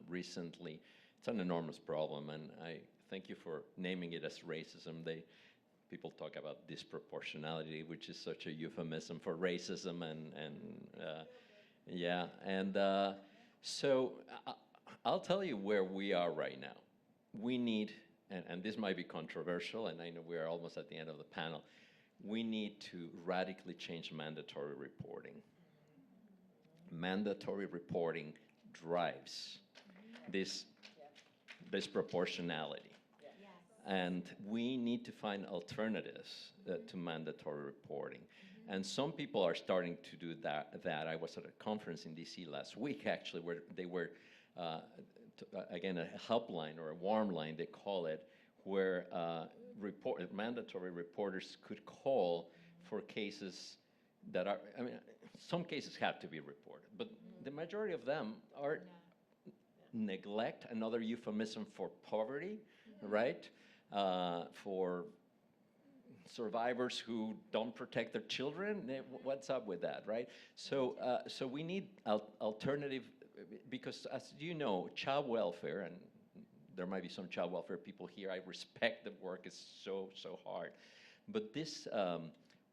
recently. It's an enormous problem, and I thank you for naming it as racism. People talk about disproportionality, which is such a euphemism for racism, so I'll tell you where we are right now. We need, and this might be controversial, and I know we're almost at the end of the panel, we need to radically change mandatory reporting. Mandatory reporting drives this disproportionality. And we need to find alternatives to mandatory reporting. And some people are starting to do that. I was at a conference in DC last week, actually, where they were, again, a helpline or a warm line, they call it, where mandatory reporters could call for cases that are, I mean, some cases have to be reported, but the majority of them are neglect, another euphemism for poverty, right? For survivors who don't protect their children, what's up with that, right? So we need alternative, because as you know, child welfare, and there might be some child welfare people here, I respect the work, it's so hard. But this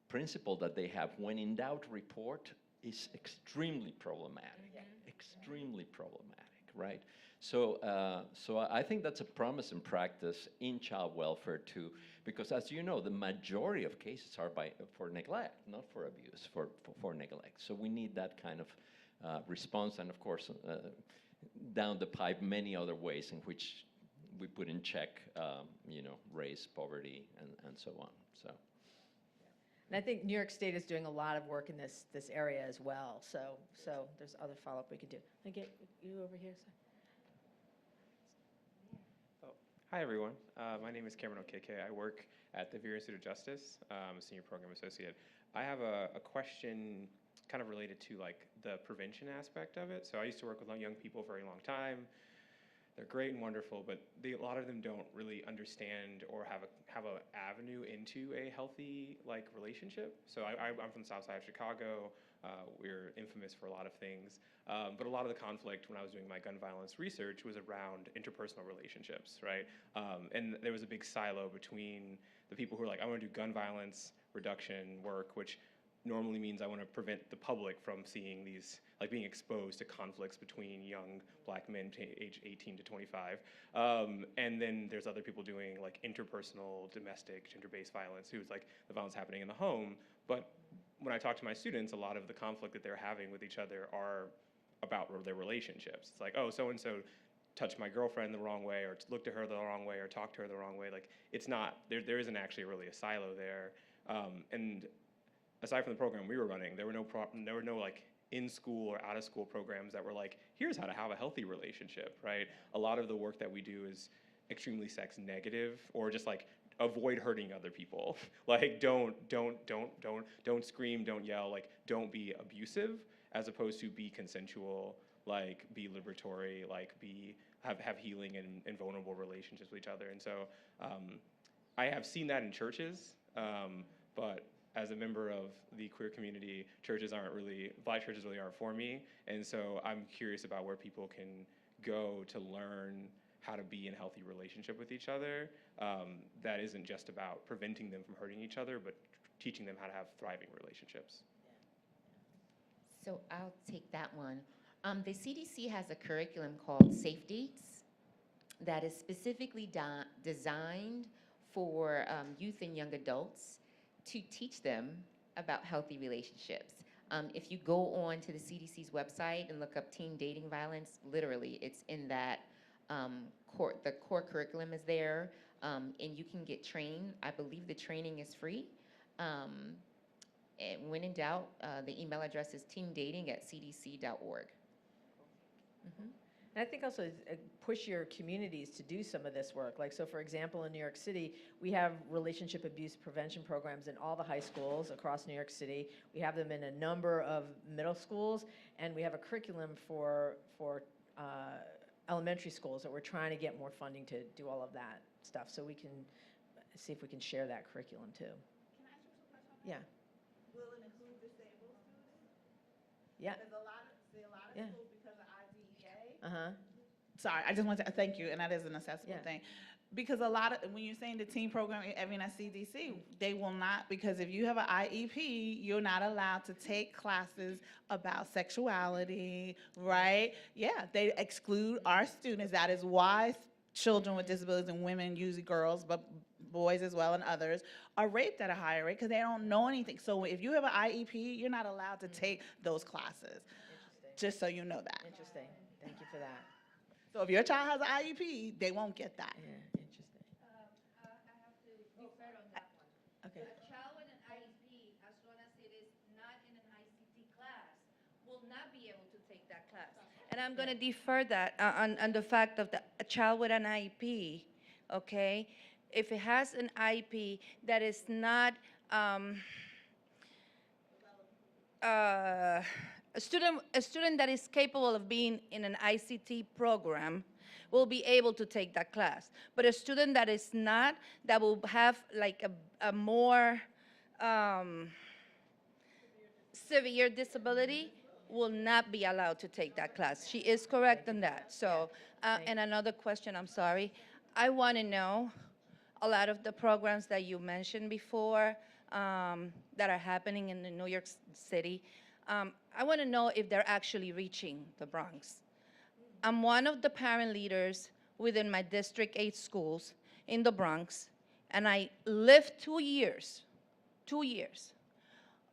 principle that they have, when in doubt, report, is extremely problematic, extremely problematic, right? So I think that's a promising practice in child welfare too, because as you know, the majority of cases are for neglect, not for abuse, for neglect. So we need that kind of response, and of course, down the pipe, many other ways in which we put in check, race, poverty, and so on. So. And I think New York State is doing a lot of work in this area as well. So there's other follow-up we could do. Can I get you over here, sir? Hi, everyone. My name is Cameron Okeke. I work at the Vera Institute of Justice. I'm a senior program associate. I have a question kind of related to like the prevention aspect of it. So I used to work with young people for a very long time. They're great and wonderful, but a lot of them don't really understand or have an avenue into a healthy relationship. So I'm from the South Side of Chicago. We're infamous for a lot of things, but a lot of the conflict when I was doing my gun violence research was around interpersonal relationships, right? And there was a big silo between the people who are like, I want to do gun violence reduction work, which normally means I want to prevent the public from seeing these, being exposed to conflicts between young Black men age 18 to 25. And then there's other people doing interpersonal, domestic, gender-based violence, who's the violence happening in the home. But when I talk to my students, a lot of the conflict that they're having with each other are about their relationships. It's like, oh, so-and-so touch my girlfriend the wrong way, or look at her the wrong way, or talk to her the wrong way. Like, it's not, there isn't actually really a silo there. And aside from the program we were running, there were no like in-school or out-of-school programs that were like, here's how to have a healthy relationship, right? A lot of the work that we do is extremely sex negative, or just like avoid hurting other people. Like, don't scream, don't yell, like, don't be abusive, as opposed to be consensual, like, be liberatory, like, have healing and vulnerable relationships with each other. And so I have seen that in churches, but as a member of the queer community, Black churches really aren't for me. And so I'm curious about where people can go to learn how to be in healthy relationship with each other. That isn't just about preventing them from hurting each other, but teaching them how to have thriving relationships. So I'll take that one. The CDC has a curriculum called Safe Dates that is specifically designed for youth and young adults to teach them about healthy relationships. If you go on to the CDC's website and look up teen dating violence, literally it's in that the core curriculum is there, and you can get trained. I believe the training is free. And when in doubt, the email address is teendating@cdc.org. And I think also push your communities to do some of this work. Like, so for example, in New York City, we have relationship abuse prevention programs in all the high schools across New York City. We have them in a number of middle schools, and we have a curriculum for elementary schools that we're trying to get more funding to do all of that stuff. So we can see if we can share that curriculum too. Can I ask you a question? Yeah. Will it include disabled students? Yeah. Because a lot of Yeah. schools, because of IDEA. Uh-huh. Sorry, I just want to thank you, and that is an accessible Yeah. thing. Because a lot of, when you're saying the teen program, I mean, at CDC, they will not, because if you have an IEP, you're not allowed to take classes about sexuality, right? Yeah, they exclude our students. That is why children with disabilities and women, usually girls, but boys as well and others, are raped at a higher rate because they don't know anything. So if you have an IEP, you're not allowed to take those classes, Interesting. just so you know that. Interesting. Thank you for that. So if your child has an IEP, they won't get that. Yeah, interesting. I have to defer on that one. Okay. A child with an IEP, as long as it is not in an ICT class, will not be able to take that class. And I'm going to defer that on the fact of a child with an IEP, okay? If it has an IEP that is not a student that is capable of being in an ICT program will be able to take that class. But a student that is not, that will have like a more severe disability will not be allowed to take that class. She is correct in that. So, and another question, I'm sorry. I want to know a lot of the programs that you mentioned before that are happening in the New York City. I want to know if they're actually reaching the Bronx. I'm one of the parent leaders within my District 8 schools in the Bronx, and I lived 2 years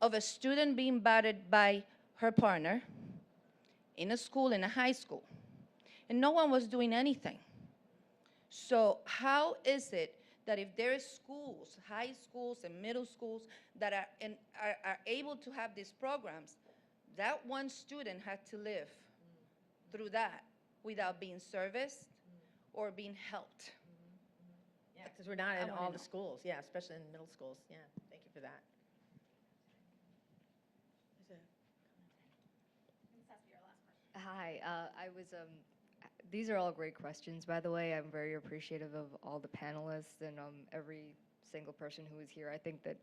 of a student being battered by her partner in a school, in a high school, and no one was doing anything. So how is it that if there is schools, high schools and middle schools that are able to have these programs, that one student had to live through that without being serviced or being helped? Yeah, because we're not in wanna all the know. schools. Yeah, especially in middle schools. Yeah, thank you for that. Hi, these are all great questions, by the way. I'm very appreciative of all the panelists and every single person who is here. I think that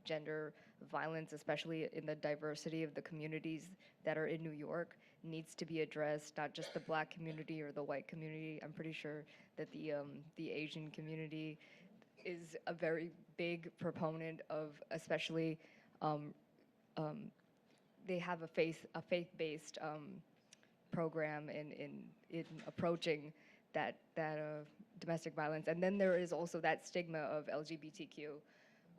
gender violence, especially in the diversity of the communities that are in New York, needs to be addressed, not just the Black community or the white community. I'm pretty sure that the Asian community is a very big proponent of, especially, they have a faith-based program in approaching that domestic violence. And then there is also that stigma of LGBTQ,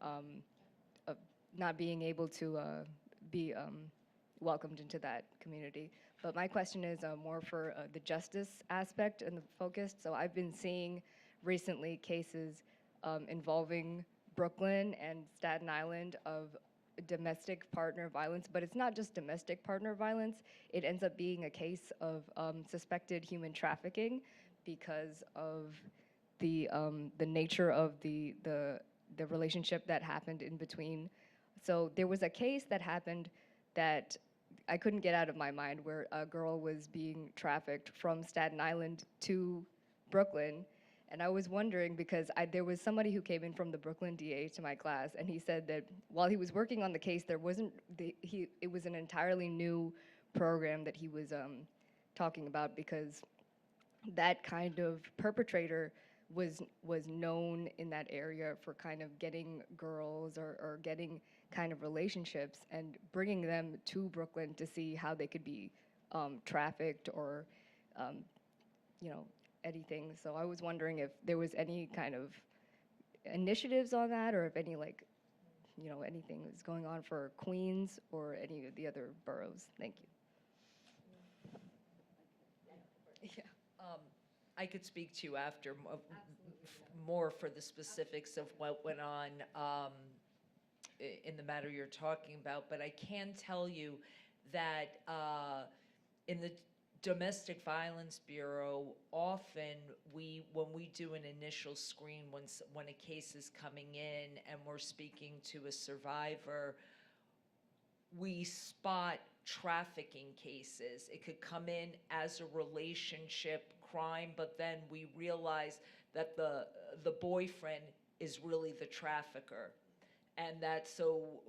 of not being able to be welcomed into that community. But my question is more for the justice aspect and the focus. So I've been seeing recently cases involving Brooklyn and Staten Island of domestic partner violence, but it's not just domestic partner violence. It ends up being a case of suspected human trafficking because of the nature of the relationship that happened in between. So there was a case that happened that I couldn't get out of my mind where a girl was being trafficked from Staten Island to Brooklyn. And I was wondering because there was somebody who came in from the Brooklyn DA to my class, and he said that while he was working on the case, it was an entirely new program that he was talking about, because that kind of perpetrator was known in that area for kind of getting girls or getting kind of relationships and bringing them to Brooklyn to see how they could be trafficked or anything. So I was wondering if there was any kind of initiatives on that, or if any anything is going on for Queens or any of the other boroughs. Thank you. Yeah. I could speak to you after more for the specifics of what went on in the matter you're talking about, but I can tell you that in the Domestic Violence Bureau, often when we do an initial screen, when a case is coming in and we're speaking to a survivor, we spot trafficking cases. It could come in as a relationship crime, but then we realize that the boyfriend is really the trafficker. And that so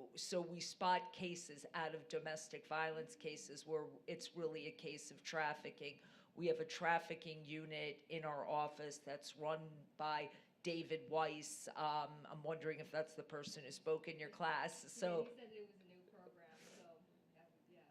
we spot cases out of domestic violence cases where it's really a case of trafficking. We have a trafficking unit in our office that's run by David Weiss. I'm wondering if that's the person who spoke in your class. So. He said it was a new program, so yeah.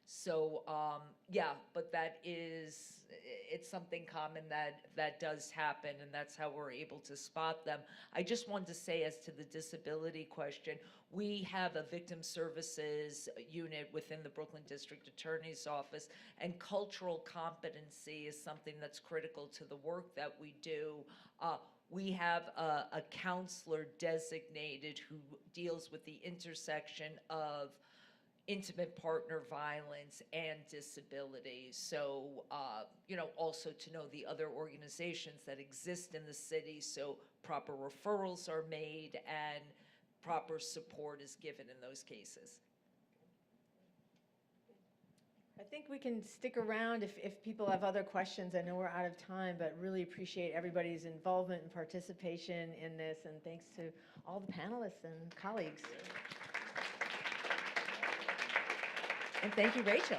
So yeah, but it's something common that does happen, and that's how we're able to spot them. I just wanted to say, as to the disability question, we have a victim services unit within the Brooklyn District Attorney's Office, and cultural competency is something that's critical to the work that we do. We have a counselor designated who deals with the intersection of intimate partner violence and disability. So, also to know the other organizations that exist in the city, so proper referrals are made and proper support is given in those cases. I think we can stick around if people have other questions. I know we're out of time, but really appreciate everybody's involvement and participation in this, and thanks to all the panelists and colleagues. And thank you, Rachel.